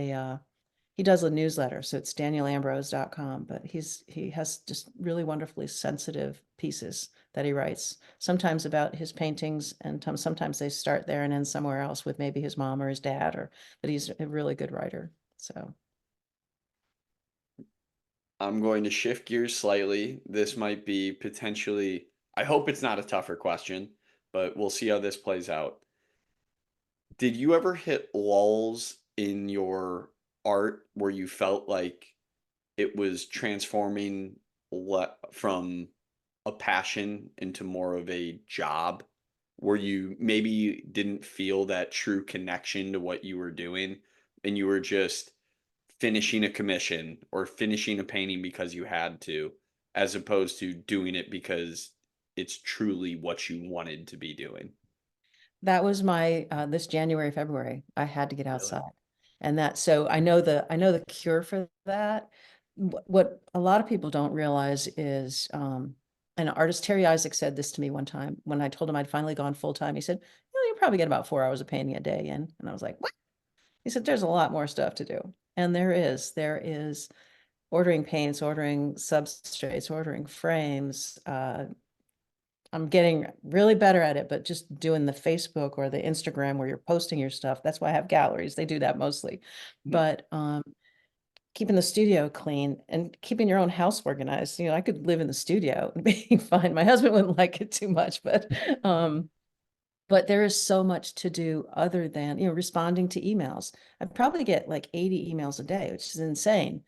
he does a newsletter, so it's danielambrose.com, but he has just really wonderfully sensitive pieces that he writes, sometimes about his paintings, and sometimes they start there and end somewhere else with maybe his mom or his dad, but he's a really good writer. So I'm going to shift gears slightly. This might be potentially, I hope it's not a tougher question, but we'll see how this plays out. Did you ever hit lulls in your art where you felt like it was transforming from a passion into more of a job? Where you maybe didn't feel that true connection to what you were doing and you were just finishing a commission or finishing a painting because you had to, as opposed to doing it because it's truly what you wanted to be doing. that was my this January, February. I had to get Really? outside. And so I know the cure for that. What a lot of people don't realize is an artist, Terry Isaac, said this to me one time when I told him I'd finally gone full time. He said, you probably get about 4 hours of painting a day in. And I was like, what? He said, there's a lot more stuff to do. And there is ordering paints, ordering substrates, ordering frames, I'm getting really better at it, but just doing the Facebook or the Instagram where you're posting your stuff. That's why I have galleries. They do that mostly. Mhm. But keeping the studio clean and keeping your own house organized. I could live in the studio and be fine. My husband wouldn't like it too much, but there is so much to do other than, responding to emails. I probably get like 80 emails a day, which is insane,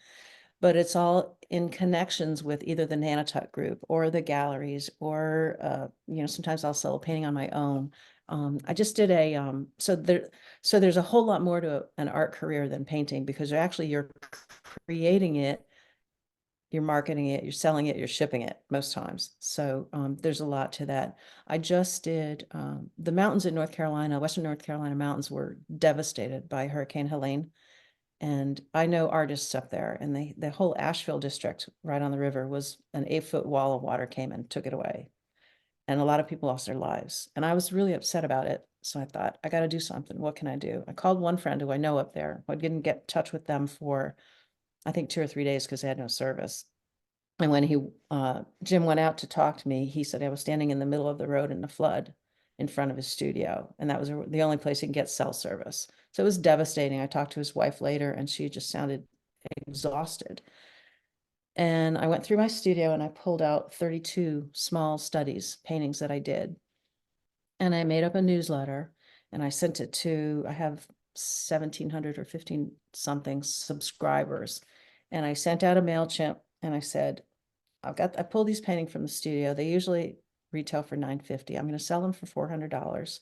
but it's all in connections with either the Nanotut group or the galleries, or sometimes I'll sell a painting on my own. I just did so there's a whole lot more to an art career than painting, because you're creating it, you're marketing it, you're selling it, you're shipping it most times. So there's a lot to that. I just did the mountains in North Carolina, Western North Carolina mountains were devastated by Hurricane Helene. And I know artists up there, and the whole Asheville district right on the river was an 8-foot wall of water came and took it away. And a lot of people lost their lives. And I was really upset about it. So I thought, I got to do something. What can I do? I called one friend who I know up there. I didn't get in touch with them for, I think, 2 or 3 days because they had no service. And when Jim went out to talk to me, he said I was standing in the middle of the road in a flood in front of his studio. And that was the only place he can get cell service. So it was devastating. I talked to his wife later and she just sounded exhausted. And I went through my studio and I pulled out 32 small studies, paintings that I did. And I made up a newsletter and I sent it to, I have 1,700 or 15 something subscribers. And I sent out a MailChimp and I said, I pulled these paintings from the studio. They usually retail for $950. I'm going to sell them for $400.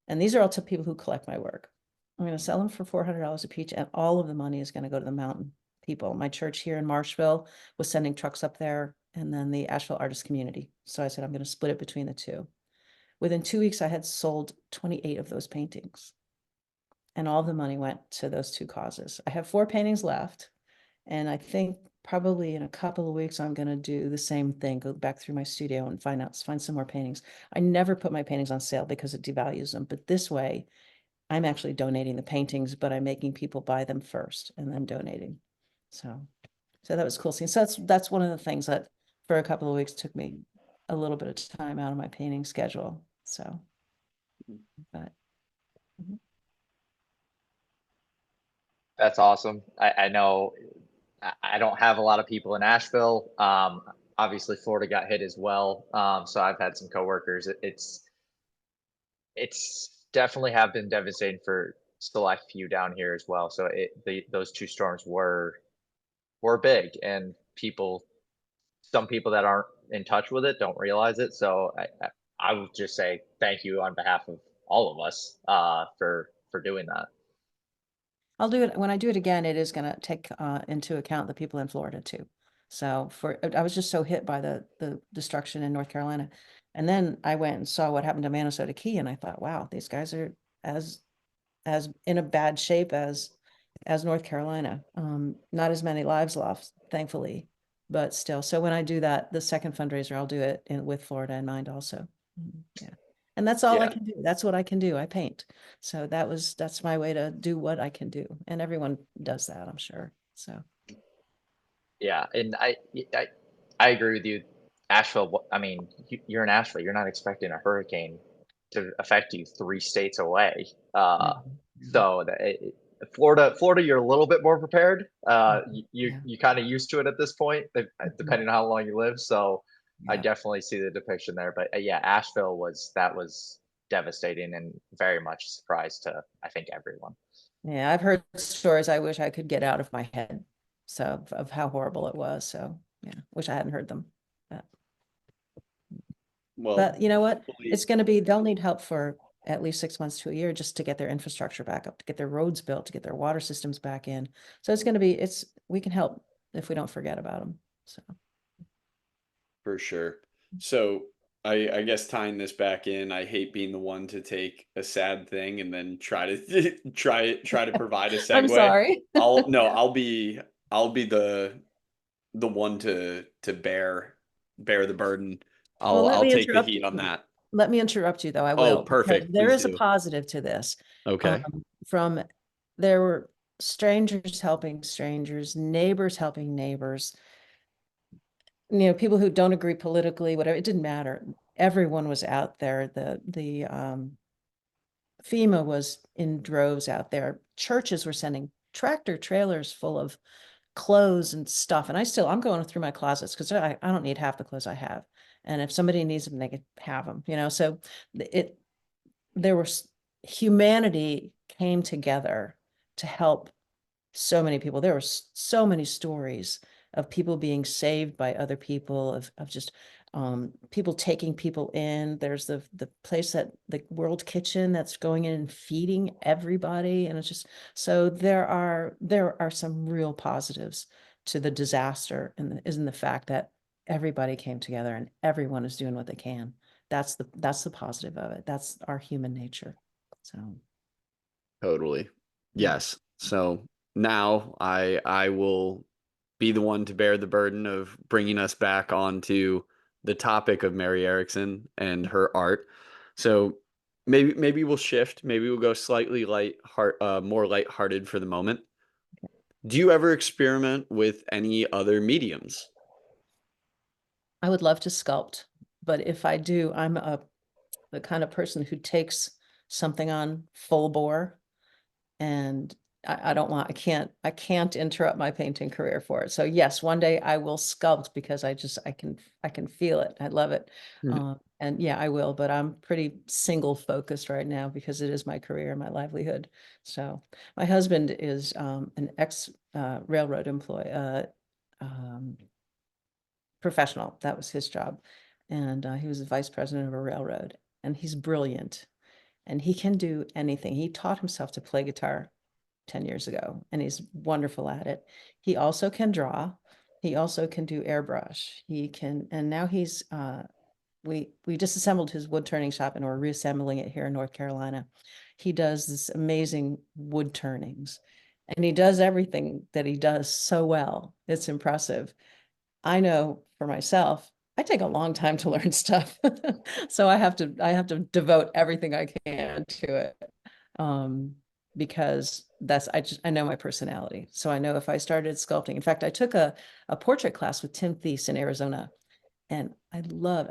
And these are all to people who collect my work. I'm going to sell them for $400 a piece, and all of the money is going to go to the mountain people. My church here in Marshville was sending trucks up there, and then the Asheville artist community. So I said, I'm going to split it between the two. Within 2 weeks, I had sold 28 of those paintings, and all the money went to those two causes. I have 4 paintings left, and I think probably in a couple of weeks, I'm going to do the same thing, go back through my studio and find some more paintings. I never put my paintings on sale because it devalues them. But this way, I'm actually donating the paintings, but I'm making people buy them first and then donating. So that was cool seeing. So that's one of the things that for a couple of weeks took me a little bit of time out of my painting schedule. So, but That's awesome. I know I don't have a lot of people in Asheville. Obviously, Florida got hit as well. So I've had some coworkers. It's definitely have been devastating for select few down here as well. So those 2 storms were big, and some people that aren't in touch with it don't realize it. So I would just say thank you on behalf of all of us for doing that. I'll do it when I do it again. It is going to take into account the people in Florida too. So I was just so hit by the destruction in North Carolina, and then I went and saw what happened to Minnesota Key, and I thought, wow, these guys are as in a bad shape as North Carolina. Not as many lives lost, thankfully, but still. So when I do that, the second fundraiser, I'll do it with Florida in mind also. Yeah. And that's all I Yeah. can do. That's what I can do. I paint. So that's my way to do what I can do. And everyone does that, I'm sure. So Yeah, and I agree with you. Asheville, I mean, you're in Asheville. You're not expecting a hurricane to affect you 3 states away. yeah, So Florida, you're a little bit more prepared. yeah, You kind of used to it at this point, depending on how long you live. So I yeah. definitely see the depiction there. But yeah, Asheville was devastating and very much a surprise to I think everyone. Yeah, I've heard stories I wish I could get out of my head. So of how horrible it was. So yeah, wish I hadn't heard them. But Well, you know what? hopefully- It's going to be, they'll need help for at least 6 months to a year just to get their infrastructure back up, to get their roads built, to get their water systems back in. So it's going to be, we can help if we don't forget about them. So for sure. So I guess tying this back in, I hate being the one to take a sad thing and then try to try to provide a I'm segue. sorry. I'll be the one to bear the burden. Well, let I'll me take the interrupt heat on you. that. Let me interrupt you though. I Oh, will, because perfect. there Please is a do. positive to this. Okay. From there were strangers helping strangers, neighbors helping neighbors, people who don't agree politically, whatever, it didn't matter. Everyone was out there. The FEMA was in droves out there. Churches were sending tractor trailers full of clothes and stuff. And I'm going through my closets because I don't need half the clothes I have. And if somebody needs them, they can have them, so there was humanity came together to help so many people. There were so many stories of people being saved by other people, of just people taking people in. There's the place that the World Kitchen that's going in and feeding everybody. And it's just, so there are some real positives to the disaster, and isn't the fact that everybody came together and everyone is doing what they can. That's the positive of it. That's our human nature. So Totally. yeah. Yes. So now I will be the one to bear the burden of bringing us back onto the topic of Mary Erickson and her art. So maybe we'll shift. Maybe we'll go slightly more lighthearted for the moment. Do you ever experiment with any other mediums? I would love to sculpt, but if I do, I'm the kind of person who takes something on full bore, and I don't want, I can't interrupt my painting career for it. So yes, one day I will sculpt because I can feel it. I love it. And yeah, I will, but I'm pretty single focused right now because it is my career and my livelihood. So my husband is an ex railroad employee, um, professional. That was his job. And he was the vice president of a railroad, and he's brilliant and he can do anything. He taught himself to play guitar 10 years ago, and he's wonderful at it. He also can draw. He also can do airbrush. He can, and now he's, we disassembled his wood turning shop and we're reassembling it here in North Carolina. He does this amazing wood turnings, and he does everything that he does so well. It's impressive. I know for myself, I take a long time to learn stuff. So I have to devote everything I can to it. Um, because I know my personality. So I know if I started sculpting, in fact, I took a portrait class with Tim Thies in Arizona, and I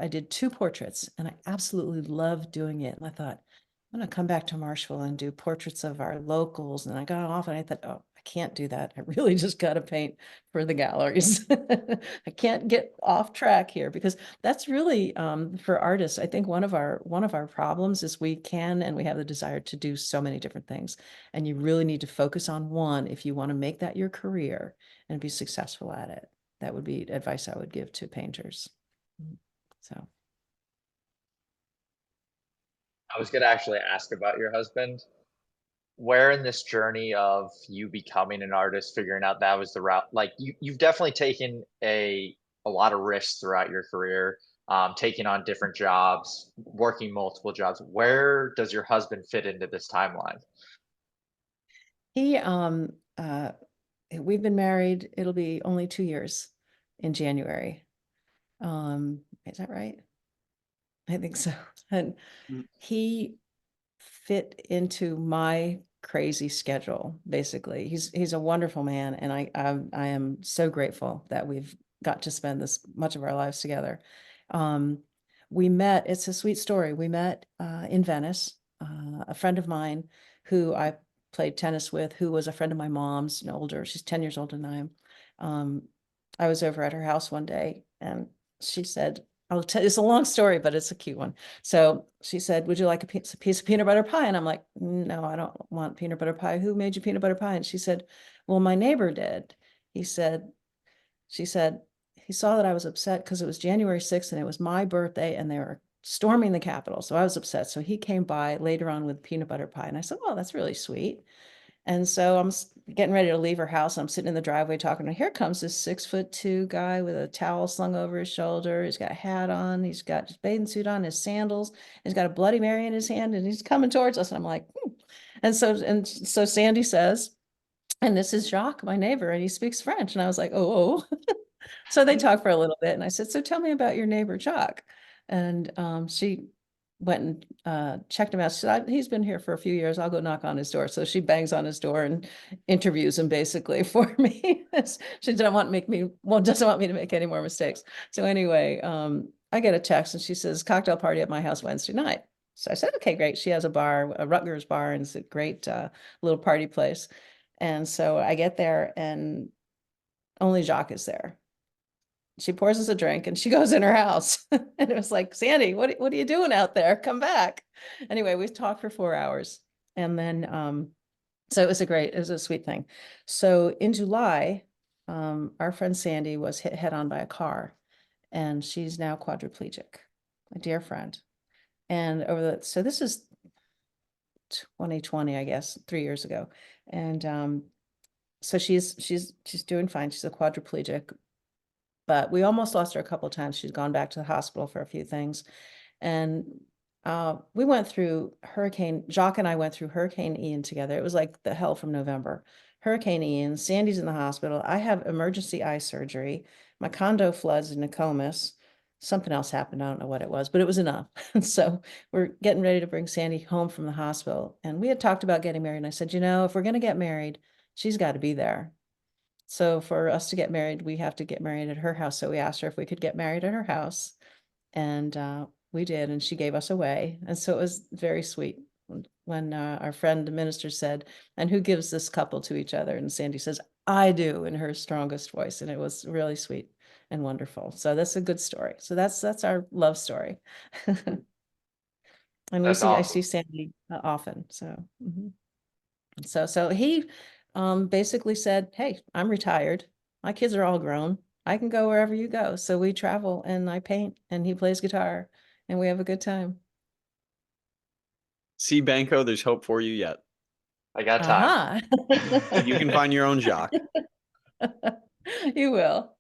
did 2 portraits and I absolutely loved doing it. And I thought, I'm gonna come back to Marshville and do portraits of our locals. And I got off and I thought, oh, I can't do that. I really just got to paint for the galleries. I can't get off track here, because that's really, for artists, I think one of our problems is we can, and we have the desire to do so many different things. And you really need to focus on one if you want to make that your career and be successful at it. That would be advice I would give to painters. So I was going to actually ask about your husband. Where in this journey of you becoming an artist, figuring out that was the route, like you've definitely taken a lot of risks throughout your career, taking on different jobs, working multiple jobs. Where does your husband fit into this timeline? he, we've been married, it'll be only 2 years in January. Is that right? I think so. And Mm. he fit into my crazy schedule, basically. He's a wonderful man, and I am so grateful that we've got to spend this much of our lives together. Um, we met, it's a sweet story. We met in Venice. A friend of mine who I played tennis with, who was a friend of my mom's, older, she's 10 years older than I am. Um, I was over at her house one day, and she said, I'll tell you, it's a long story, but it's a cute one. So she said, would you like a piece of peanut butter pie? And I'm like, no, I don't want peanut butter pie. Who made you peanut butter pie? And she said, well, my neighbor did. He said, she said, he saw that I was upset because it was January 6th and it was my birthday and they were storming the Capitol. So I was upset. So he came by later on with peanut butter pie. And I said, oh, that's really sweet. And so I'm getting ready to leave her house. I'm sitting in the driveway talking to her. Here comes this 6'2" guy with a towel slung over his shoulder. He's got a hat on. He's got his bathing suit on, his sandals. He's got a Bloody Mary in his hand, and he's coming towards us. And I'm like, hmm. And so Sandy says, and this is Jacques, my neighbor, and he speaks French. And I was like, oh. So they talked for a little bit, and I said, so tell me about your neighbor, Jacques. And she went and checked him out. She said, he's been here for a few years. I'll go knock on his door. So she bangs on his door and interviews him basically for me. She doesn't want me to make any more mistakes. So anyway, I get a text and she says, cocktail party at my house Wednesday night. So I said, okay, great. She has a bar, a Rutgers bar, and it's a great little party place. And so I get there and only Jacques is there. She pours us a drink and she goes in her house. And it was like, Sandy, what are you doing out there? Come back. Anyway, we talked for 4 hours. And then, so it was a sweet thing. So in July, our friend Sandy was hit head on by a car, and she's now quadriplegic, a dear friend. And so this is 2020, I guess, 3 years ago. And, so she's doing fine. She's a quadriplegic, but we almost lost her a couple of times. She's gone back to the hospital for a few things. And we went through Jacques and I went through Hurricane Ian together. It was like the hell from November. Hurricane Ian, Sandy's in the hospital. I have emergency eye surgery. My condo floods in Nokomis. something else happened. I don't know what it was, but it was enough. And so we're getting ready to bring Sandy home from the hospital. And we had talked about getting married. And I said, if we're going to get married, she's got to be there. So for us to get married, we have to get married at her house. So we asked her if we could get married at her house. And we did. And she gave us away. And so it was very sweet when our friend, the minister, said, "And who gives this couple to each other?" And Sandy says, "I do," in her strongest voice. And it was really sweet and wonderful. So that's a good story. So that's our love story. And That's I awesome. see Sandy often. So, so he basically said, "Hey, I'm retired. My kids are all grown. I can go wherever you go." So we travel and I paint and he plays guitar and we have a good time. See, Banko, there's hope for you yet. I got time. You can find your own jock. You will.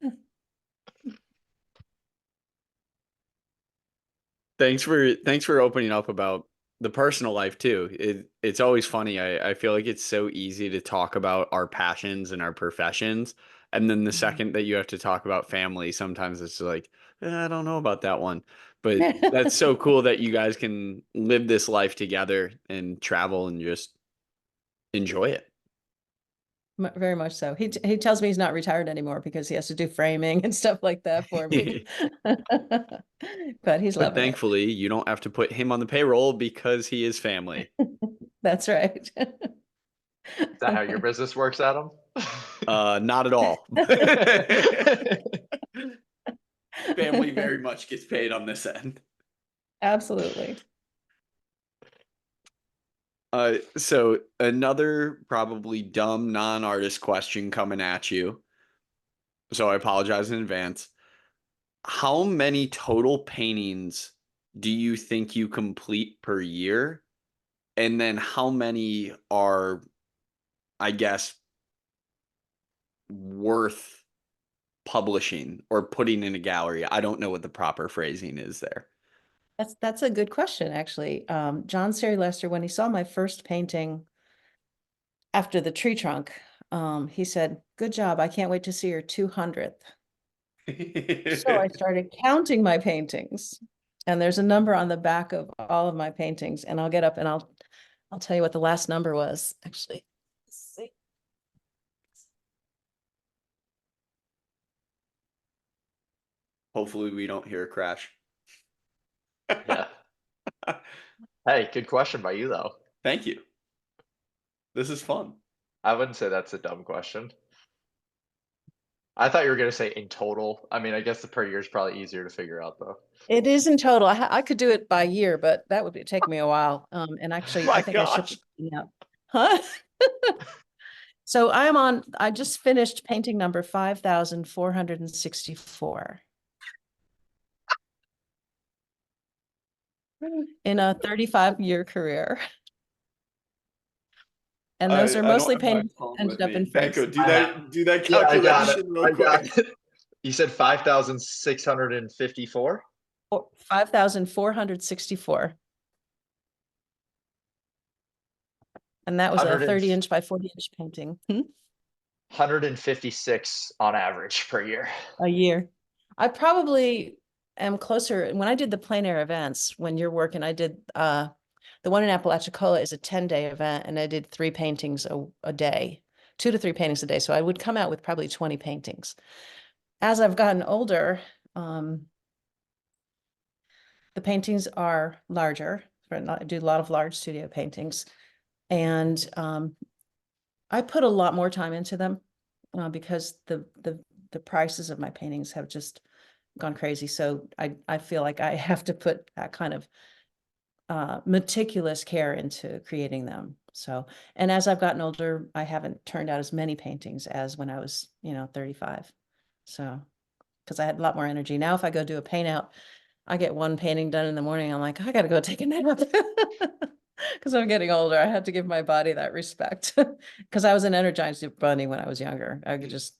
Thanks for opening up about the personal life too. It's always funny. I feel like it's so easy to talk about our passions and our professions, and then the second that you have to talk about family, sometimes it's like, I don't know about that one. But that's so cool that you guys can live this life together and travel and just enjoy it. Very much so. He tells me he's not retired anymore because he has to do framing and stuff like that for me. But he's But loving it. thankfully, you don't have to put him on the payroll because he is family. That's right. Is that how your business works, Adam? Not at all. Family very much gets paid on this end. Absolutely. So another probably dumb non-artist question coming at you. So I apologize in advance. How many total paintings do you think you complete per year? And then how many are, I guess, worth publishing or putting in a gallery? I don't know what the proper phrasing is there. That's a good question, actually. John Sari Lester, when he saw my first painting after the tree trunk, he said, "Good job. I can't wait to see your 200th." So I started counting my paintings, and there's a number on the back of all of my paintings, and I'll get up and I'll tell you what the last number was, actually. Let's see. Hopefully we don't hear a crash. Yeah. Hey, good question by you, though. Thank you. This is fun. I wouldn't say that's a dumb question. I thought you were going to say in total. I mean, I guess the per year is probably easier to figure out, though. It is in total. I could do it by year, but that would take me a while. And actually, I My think I should. gosh. Yeah. Huh? So I just finished painting number 5,464 in a 35-year career. And those are I don't mostly have my paintings that phone ended with up in me. France. Banko, I have. do that Yeah, I got it. calculation real I got quick. it. You said 5,654? 5,464. And that was a 30-inch by 40-inch painting. 156 on average per year. A year. I probably am closer. When I did the plein air events, when you're working, I did the one in Apalachicola is a 10-day event, and I did 3 paintings a day, 2 to 3 paintings a day. So I would come out with probably 20 paintings. As I've gotten older, the paintings are larger. I do a lot of large studio paintings, and I put a lot more time into them because the prices of my paintings have just gone crazy. So I feel like I have to put that kind of meticulous care into creating them. So, and as I've gotten older, I haven't turned out as many paintings as when I was, 35. So, because I had a lot more energy. Now, if I go do a paint out, I get one painting done in the morning. I'm like, I got to go take a nap. Because I'm getting older. I have to give my body that respect. Because I was an Energizer bunny when I was younger. I just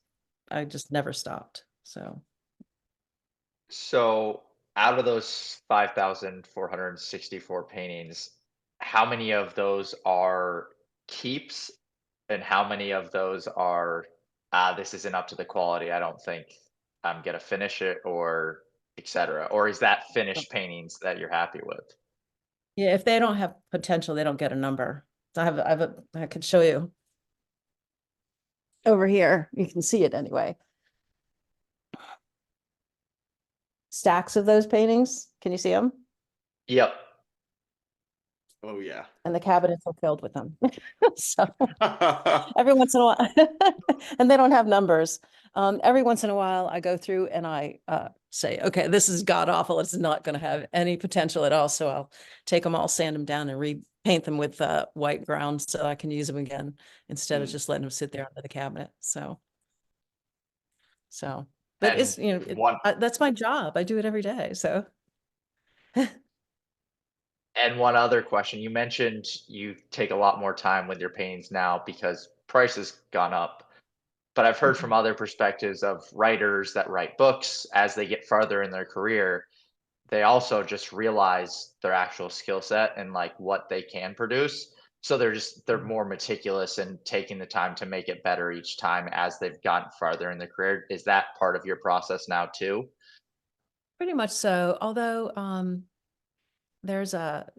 never stopped. So out of those 5,464 paintings, how many of those are keeps and how many of those are, this isn't up to the quality. I don't think I'm gonna finish it, or etc.? Or is that finished paintings that you're happy with? Yeah, if they don't have potential, they don't get a number. So I could show you over here. You can see it anyway. Stacks of those paintings. Can you see them? Yep. Oh yeah. And the cabinets are filled with them. So every once in a while, and they don't have numbers. Every once in a while, I go through and I say, okay, this is god awful. It's not going to have any potential at all. So I'll take them all, sand them down, and repaint them with white ground so I can use them again instead of just letting them sit there under the cabinet. So, but And it's that's my job. I do it every day. So. and one other question, you mentioned you take a lot more time with your paintings now because price has gone up. But I've heard from other perspectives of writers that write books as they get farther in their career, they also just realize their actual skill set and like what they can produce. So they're more meticulous and taking the time to make it better each time as they've gotten farther in their career. Is that part of your process now too? Pretty much so. Although there's a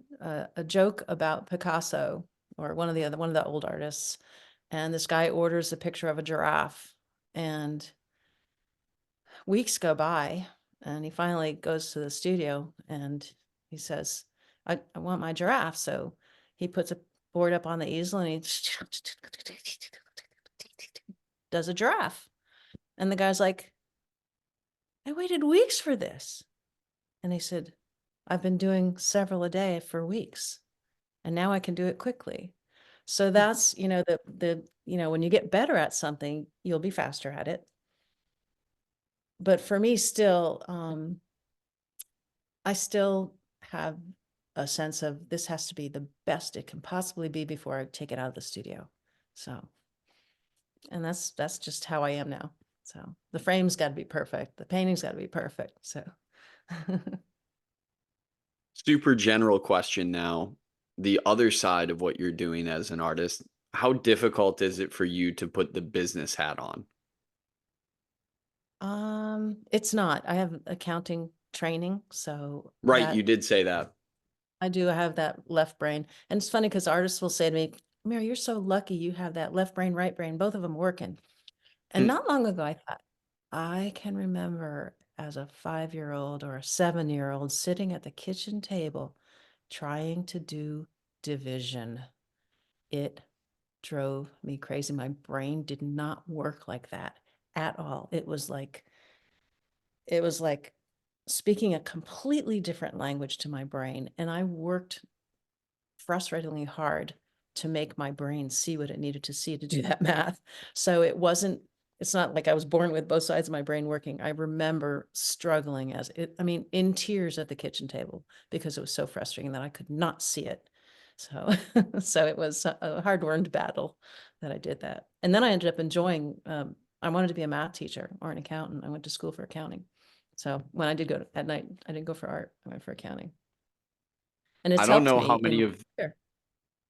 joke about Picasso or one of the old artists, and this guy orders a picture of a giraffe, and weeks go by, and he finally goes to the studio and he says, I want my giraffe. So he puts a board up on the easel and he does a giraffe. And the guy's like, I waited weeks for this. And he said, I've been doing several a day for weeks, and now I can do it quickly. So that's, when you get better at something, you'll be faster at it. But for me still, I still have a sense of this has to be the best it can possibly be before I take it out of the studio. So, and that's just how I am now. So the frame's got to be perfect. The painting's got to be perfect. So. Super general question now. The other side of what you're doing as an artist, how difficult is it for you to put the business hat on? It's not. I have accounting training, so Right, that you did say that. I do have that left brain. And it's funny because artists will say to me, Mary, you're so lucky you have that left brain, right brain, both of them working. And Hmm. not long ago, I thought, I can remember as a 5-year-old or a 7-year-old sitting at the kitchen table trying to do division. It drove me crazy. My brain did not work like that at all. It was like speaking a completely different language to my brain. And I worked frustratingly hard to make my brain see what it needed to see to do that math. So it's not like I was born with both sides of my brain working. I remember struggling in tears at the kitchen table because it was so frustrating that I could not see it. So, so it was a hard-earned battle that I did that. And then I ended up enjoying, I wanted to be a math teacher or an accountant. I went to school for accounting. So when I did go at night, I didn't go for art. I went for accounting. And I it's don't helped know me how in many my of career.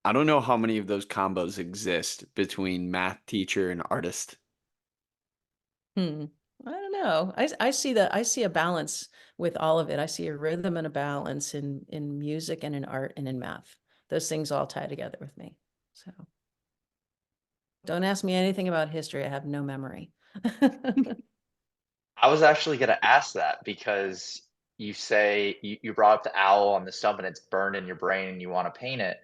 I don't know how many of those combos exist between math teacher and artist. I don't know. I see a balance with all of it. I see a rhythm and a balance in music and in art and in math. Those things all tie together with me. So don't ask me anything about history. I have no memory. I was actually going to ask that because you say you brought up the owl on the stump and it's burned in your brain and you want to paint it.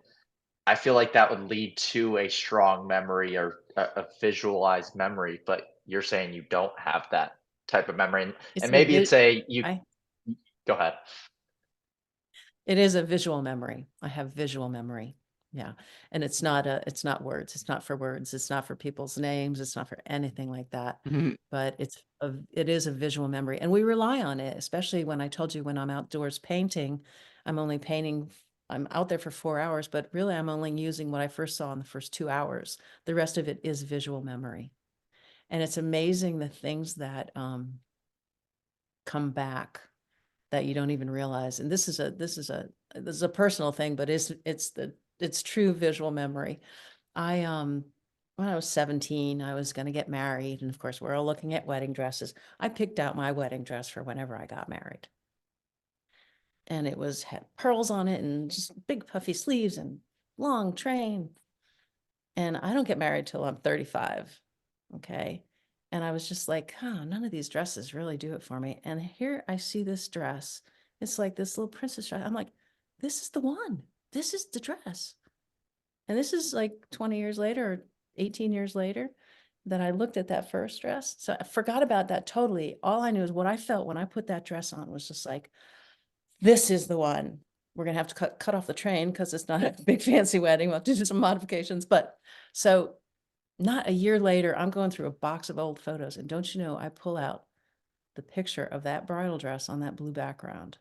I feel like that would lead to a strong memory or a visualized memory, but you're saying you don't have that type of memory. And It's a maybe vi it's a you I go ahead. It is a visual memory. I have visual memory. Yeah. And it's not words. It's not for words. It's not for people's names. It's not for anything like that. Mhm. But it is a visual memory. And we rely on it, especially when I told you when I'm outdoors painting, I'm out there for 4 hours, but really I'm only using what I first saw in the first 2 hours. The rest of it is visual memory. And it's amazing the things that come back that you don't even realize. And this is a personal thing, but it's true visual memory. I when I was 17, I was going to get married. And of course, we're all looking at wedding dresses. I picked out my wedding dress for whenever I got married. And it had pearls on it and just big puffy sleeves and long train. And I don't get married till I'm 35. Okay. And I was just like, none of these dresses really do it for me. And here I see this dress. It's like this little princess dress. I'm like, this is the one. This is the dress. And this is like 20 years later or 18 years later that I looked at that first dress. So I forgot about that totally. All I knew is what I felt when I put that dress on was just like, this is the one. We're going to have to cut off the train because it's not a big fancy wedding. We'll have to do some modifications. But so not a year later, I'm going through a box of old photos. And don't you know, I pull out the picture of that bridal dress on that blue background.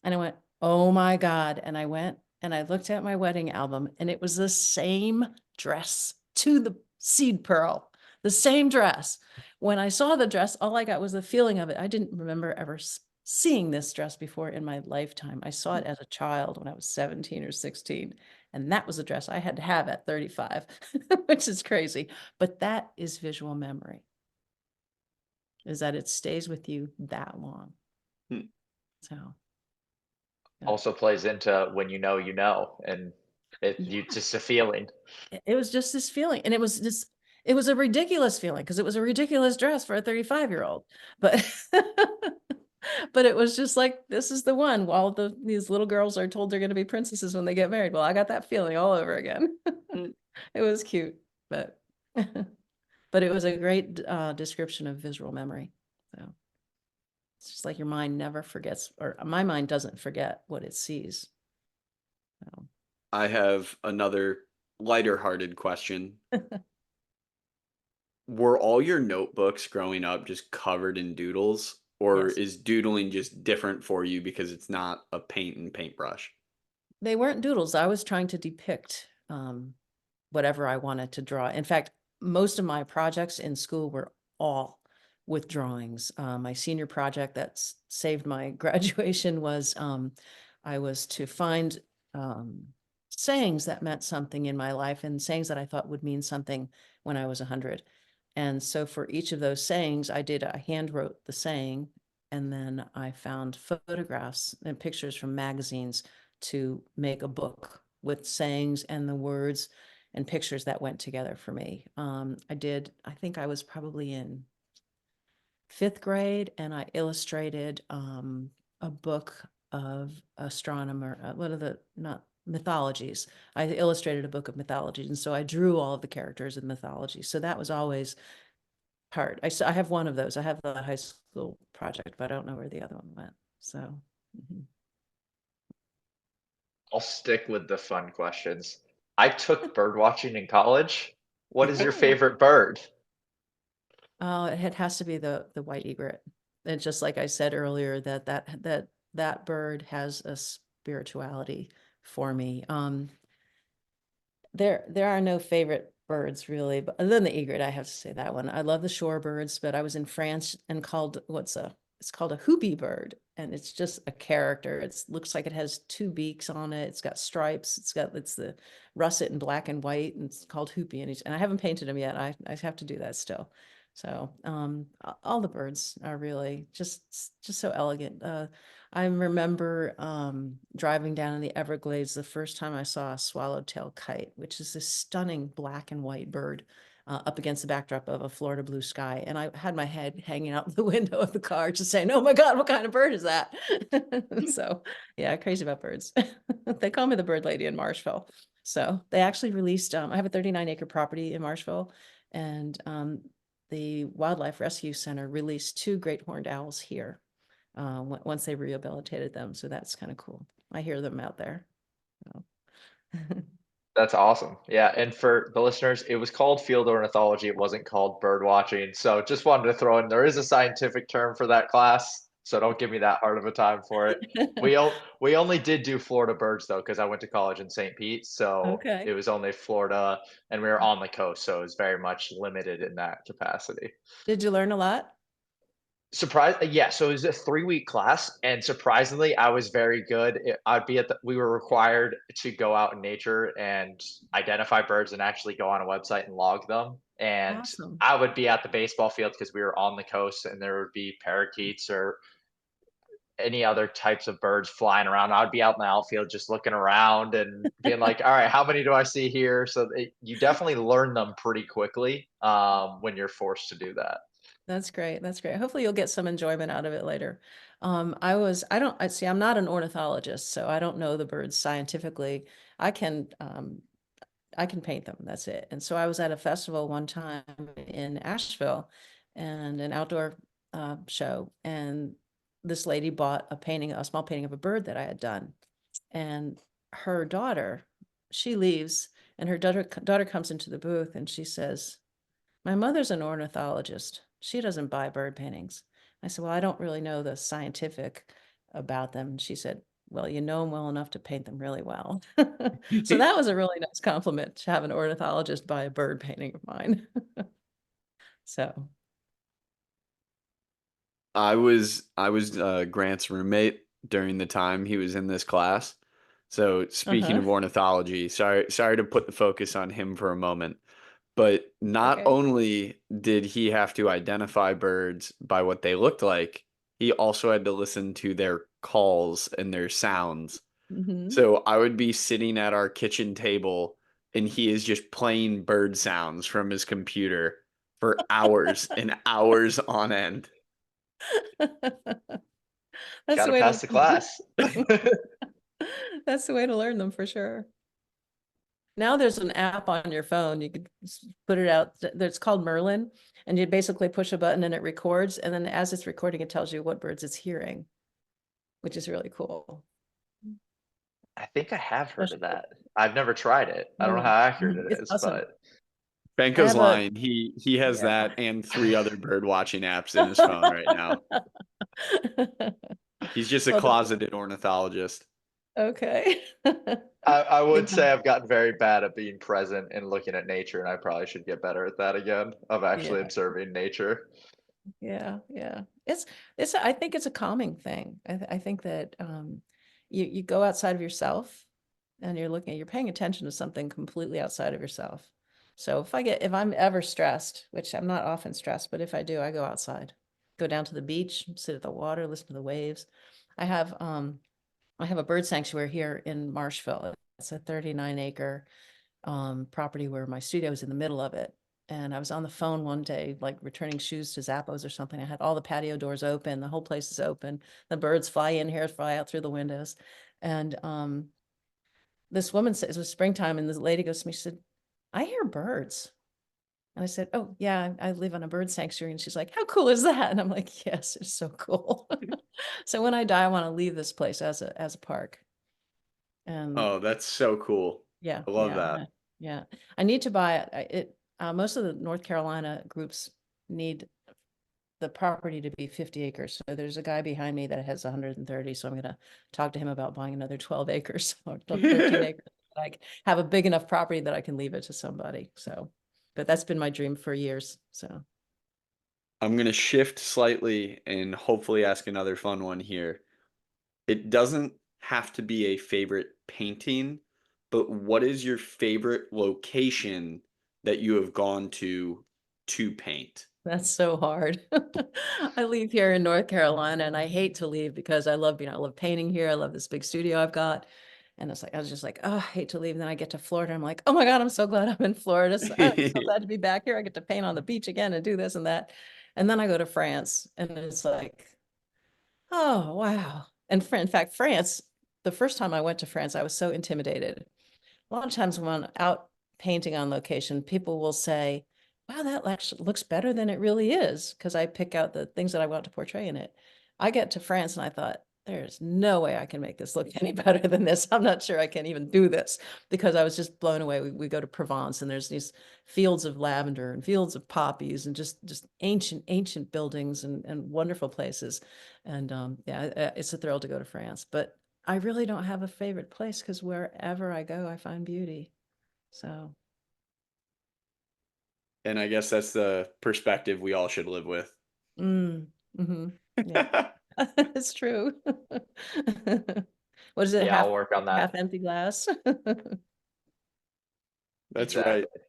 And I went, oh my God. And I went and I looked at my wedding album and it was the same dress to the seed pearl, the same dress. When I saw the dress, all I got was the feeling of it. I didn't remember ever seeing this dress before in my lifetime. I saw it as a child when I was 17 or 16. And that was a dress I had to have at 35, which is crazy. But that is visual memory, is that it stays with you that long. So. Yeah. Also plays into when you know, and you just a feeling. It was just this feeling. And it was a ridiculous feeling because it was a ridiculous dress for a 35-year-old. But but it was just like, this is the one. While these little girls are told they're going to be princesses when they get married. Well, I got that feeling all over again. It was cute, but but it was a great description of visual memory. So it's just like your mind never forgets, or my mind doesn't forget what it sees. So. I have another lighter-hearted question. Were all your notebooks growing up just covered in doodles, or Yes. is doodling just different for you because it's not a paint and paintbrush? They weren't doodles. I was trying to depict whatever I wanted to draw. In fact, most of my projects in school were all with drawings. My senior project that saved my graduation was I was to find sayings that meant something in my life and sayings that I thought would mean something when I was 100. And so for each of those sayings, I hand wrote the saying, and then I found photographs and pictures from magazines to make a book with sayings and the words and pictures that went together for me. I think I was probably in 5th grade, and I illustrated a book of astronomer, not mythologies. I illustrated a book of mythologies. And so I drew all of the characters in mythology. So that was always part. I have one of those. I have the high school project, but I don't know where the other one went. So. Mm-hmm. I'll stick with the fun questions. I took bird watching in college. What is your favorite bird? It has to be the white egret. And just like I said earlier, that bird has a spirituality for me. There are no favorite birds really, but other than the egret, I have to say that one. I love the shorebirds, but I was in France and it's called a hoopie bird, and it's just a character. It looks like it has 2 beaks on it. It's got stripes. It's the russet and black and white, and it's called hoopie. And I haven't painted them yet. I have to do that still. So all the birds are really just so elegant. I remember driving down in the Everglades the first time I saw a swallowtail kite, which is this stunning black and white bird up against the backdrop of a Florida blue sky. And I had my head hanging out the window of the car just saying, oh my God, what kind of bird is that? So yeah, crazy about birds. They call me the bird lady in Marshville. So they actually released, I have a 39-acre property in Marshville, and the Wildlife Rescue Center released 2 great horned owls here once they rehabilitated them. So that's kind of cool. I hear them out there. So. That's awesome. Yeah, and for the listeners, it was called field ornithology. It wasn't called bird watching. So just wanted to throw in, there is a scientific term for that class, so don't give me that hard of a time for it. We only did do Florida birds though, because I went to college in St. Pete, so Okay. it was only Florida, and we were on the coast, so it was very much limited in that capacity. Did you learn a lot? Yeah, so it was a 3-week class, and surprisingly, I was very good. We were required to go out in nature and identify birds and actually go on a website and log them. And Awesome. I would be at the baseball field because we were on the coast, and there would be parakeets or any other types of birds flying around. I'd be out in the outfield just looking around and being like, all right, how many do I see here? So you definitely learn them pretty quickly when you're forced to do that. That's great. That's great. Hopefully you'll get some enjoyment out of it later. I see, I'm not an ornithologist, so I don't know the birds scientifically. I can, I can paint them. That's it. And so I was at a festival one time in Asheville and an outdoor show. And this lady bought a small painting of a bird that I had done. And her daughter, she leaves and her daughter comes into the booth and she says, my mother's an ornithologist. She doesn't buy bird paintings. I said, well, I don't really know the scientific about them. And she said, well, you know them well enough to paint them really well. So that was a really nice compliment to have an ornithologist buy a bird painting of mine. So, I was Grant's roommate during the time he was in this class. So speaking uh-huh. of ornithology, sorry to put the focus on him for a moment, but not Okay. only did he have to identify birds by what they looked like, he also had to listen to their calls and their sounds. Hmm. So I would be sitting at our kitchen table and he is just playing bird sounds from his computer for hours and hours on end. That's Got the to way pass to the class. that's the way to learn them for sure. Now there's an app on your phone. You could put it out. It's called Merlin, and you basically push a button and it records. And then as it's recording, it tells you what birds it's hearing, which is really cool. I think I have heard of Especially- that. I've never tried it. I don't know Mhm. how accurate It's it is, awesome. but I Banko's have a lying. He has yeah. that and three other bird watching apps in his phone right now. He's just a Well, closeted ornithologist. okay. I would Good. say I've gotten very bad at being present and looking at nature, and I probably should get better at that again, of actually Yeah. observing nature. Yeah, yeah. I think it's a calming thing. I think that you go outside of yourself and you're paying attention to something completely outside of yourself. So if I'm ever stressed, which I'm not often stressed, but if I do, I go outside. Go down to the beach, sit at the water, listen to the waves. I have um I have a bird sanctuary here in Marshville. It's a 39-acre property where my studio is in the middle of it. And I was on the phone one day, like returning shoes to Zappos or something. I had all the patio doors open, the whole place is open. The birds fly in here, fly out through the windows. And this woman said, it was springtime, and this lady goes to me, she said, I hear birds. And I said, oh, yeah, I live on a bird sanctuary. And she's like, how cool is that? And I'm like, yes, it's so cool. So when I die, I want to leave this place as a park. And Oh, that's so cool. yeah, I love yeah, that. yeah. I need to buy it. Most of the North Carolina groups need the property to be 50 acres. So there's a guy behind me that has 130. So I'm going to talk to him about buying another 12 acres or 13 acres. I have a big enough property that I can leave it to somebody. So, but that's been my dream for years. So, I'm gonna shift slightly and hopefully ask another fun one here. It doesn't have to be a favorite painting, but what is your favorite location that you have gone to paint? that's so hard. I live here in North Carolina and I hate to leave because I love painting here. I love this big studio I've got. And it's like, I was just like, oh, I hate to leave. And then I get to Florida. I'm like, oh my God, I'm so glad I'm in Florida. So I'm so glad to be back here. I get to paint on the beach again and do this and that. And then I go to France and it's like, oh, wow. And in fact, France, the first time I went to France, I was so intimidated. A lot of times when I'm out painting on location, people will say, wow, that actually looks better than it really is, because I pick out the things that I want to portray in it. I get to France and I thought, there's no way I can make this look any better than this. I'm not sure I can even do this, because I was just blown away. We go to Provence and there's these fields of lavender and fields of poppies and just ancient buildings and wonderful places. And yeah, it's a thrill to go to France. But I really don't have a favorite place because wherever I go, I find beauty. So, And I guess that's the perspective we all should live with. mm, Yeah, it's true. What is it? Yeah, I'll work on that. Half empty glass? That's right. Exactly.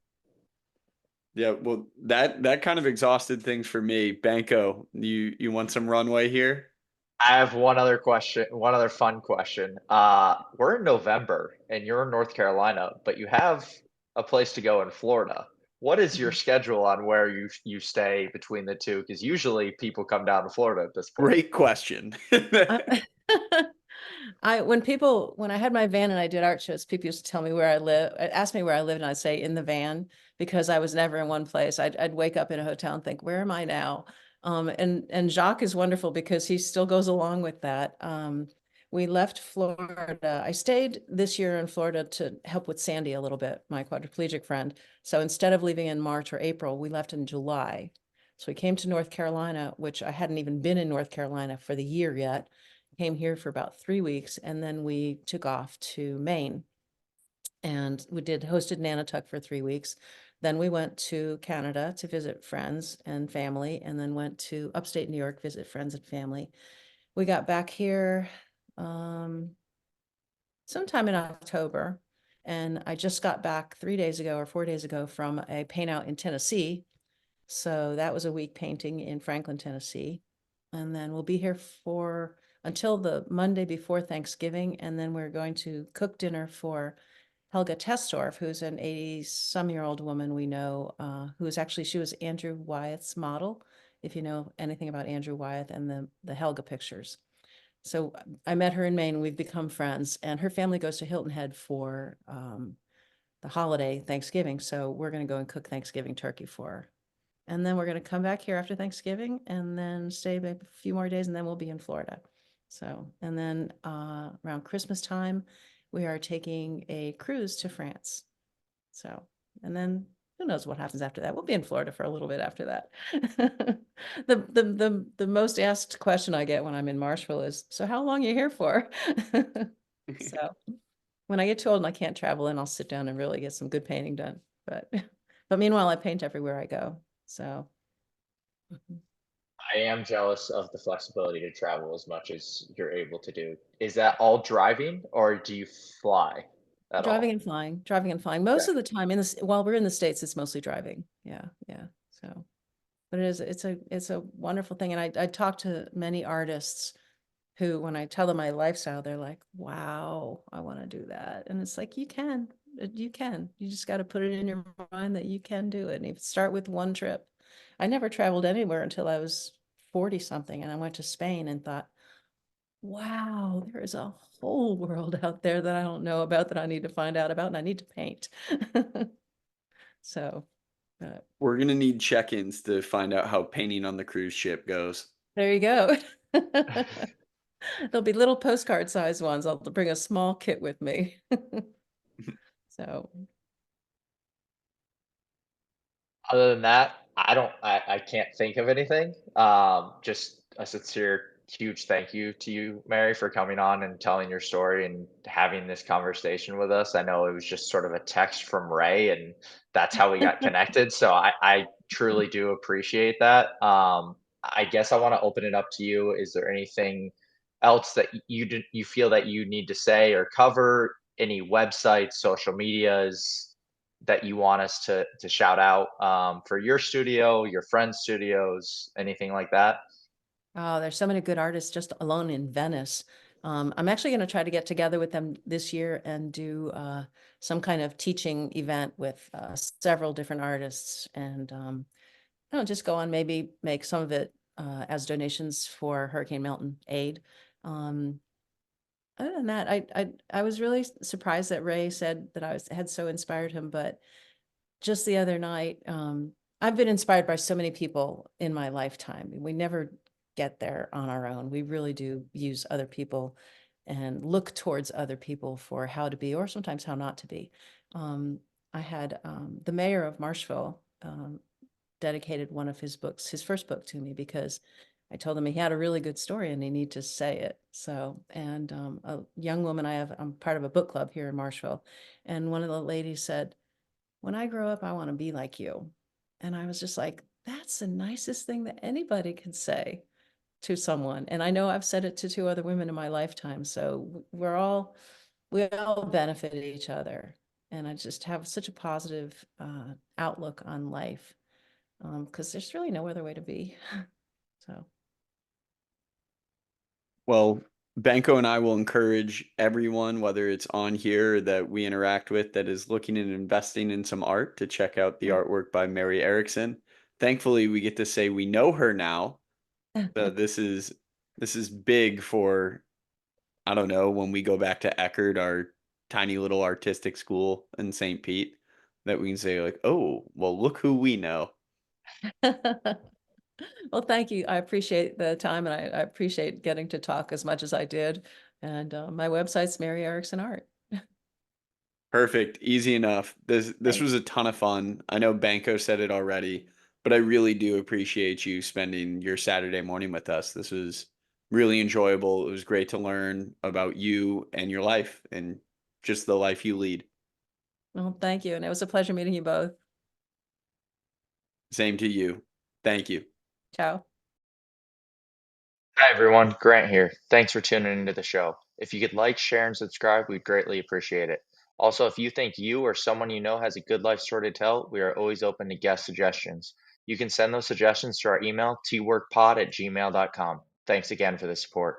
Yeah, well, that kind of exhausted things for me. Banko, you want some runway here? I have one other question, one other fun question. We're in November and you're in North Carolina, but you have a place to go in Florida. What is your Mhm. schedule on where you stay between the two? Because usually people come down to Florida at this point. Great question. I when I had my van and I did art shows, people used to tell me where I live, ask me where I lived, and I'd say in the van because I was never in one place. I'd wake up in a hotel and think, where am I now? And Jacques is wonderful because he still goes along with that. We left Florida. I stayed this year in Florida to help with Sandy a little bit, my quadriplegic friend. So instead of leaving in March or April, we left in July. So we came to North Carolina, which I hadn't even been in North Carolina for the year yet. Came here for about 3 weeks, and then we took off to Maine. And we hosted Nanatuck for 3 weeks. Then we went to Canada to visit friends and family, and then went to upstate New York, visit friends and family. We got back here sometime in October, and I just got back 3 days ago or 4 days ago from a paint out in Tennessee. So that was a week painting in Franklin, Tennessee. And then we'll be here for until the Monday before Thanksgiving. And then we're going to cook dinner for Helga Testorf, who's an 80-some-year-old woman we know, she was Andrew Wyeth's model, if you know anything about Andrew Wyeth and the Helga pictures. So I met her in Maine. We've become friends, and her family goes to Hilton Head for the holiday Thanksgiving. So we're going to go and cook Thanksgiving turkey for her. And then we're going to come back here after Thanksgiving and then stay a few more days, and then we'll be in Florida. So, and then around Christmas time, we are taking a cruise to France. So, and then who knows what happens after that? We'll be in Florida for a little bit after that. The most asked question I get when I'm in Marshville is, so how long are you here for? So when I get too old and I can't travel, and I'll sit down and really get some good painting done. But meanwhile, I paint everywhere I go. So mhm. I am jealous of the flexibility to travel as much as you're able to do. Is that all driving or do you fly at Driving all? and flying, driving and flying. Okay. Most of the time while we're in the States, it's mostly driving. Yeah, yeah. So, but it's a wonderful thing. And I talk to many artists who, when I tell them my lifestyle, they're like, wow, I want to do that. And it's like, you can, you just got to put it in your mind that you can do it. And if start with one trip. I never traveled anywhere until I was 40 something. And I went to Spain and thought, wow, there is a whole world out there that I don't know about that I need to find out about, and I need to paint. So, We're gonna need check-ins to find out how painting on the cruise ship goes. there you go. There'll be little postcard size ones. I'll bring a small kit with me. So, Other than that, I can't think of anything. Just a sincere, huge thank you to you, Mary, for coming on and telling your story and having this conversation with us. I know it was just sort of a text from Ray, and that's how we got connected. So I truly do appreciate that. I guess I want to open it up to you. Is there anything else that you feel that you need to say or cover? Any websites, social medias that you want us to shout out for your studio, your friends' studios, anything like that? oh, there's so many good artists just alone in Venice. I'm actually going to try to get together with them this year and do some kind of teaching event with several different artists, and just go on, maybe make some of it as donations for Hurricane Milton aid. Um, Other than that, I was really surprised that Ray said that had so inspired him, but just the other night, I've been inspired by so many people in my lifetime. We never get there on our own. We really do use other people and look towards other people for how to be, or sometimes how not to be. Um, I had the mayor of Marshville dedicated one of his books, his first book, to me because I told him he had a really good story and he needed to say it. So, and a young woman I'm part of a book club here in Marshville, and one of the ladies said, when I grow up, I want to be like you. And I was just like, that's the nicest thing that anybody can say. to someone. And I know I've said it to 2 other women in my lifetime. So we all benefit each other. And I just have such a positive outlook on life because there's really no other way to be. So. Well, Banko and I will encourage everyone, whether it's on here or that we interact with, that is looking at investing in some art, to check out the artwork by Mary Erickson. Thankfully, we get to say we know her now. This is big for, I don't know, when we go back to Eckerd, our tiny little artistic school in St. Pete, that we can say like, oh, well, look who we know. Well, thank you. I appreciate the time, and I appreciate getting to talk as much as I did. And my website's Mary Erickson Art. Perfect. Easy enough. This Thanks. was a ton of fun. I know Banko said it already, but I really do appreciate you spending your Saturday morning with us. This was really enjoyable. It was great to learn about you and your life and just the life you lead. Well, thank you. And it was a pleasure meeting you both. Same to you. Thank you. Ciao. Hi, everyone. Grant here. Thanks for tuning into the show. If you could like, share, and subscribe, we'd greatly appreciate it. Also, if you think you or someone you know has a good life story to tell, we are always open to guest suggestions. You can send those suggestions to our email, tworkpod@gmail.com. Thanks again for the support.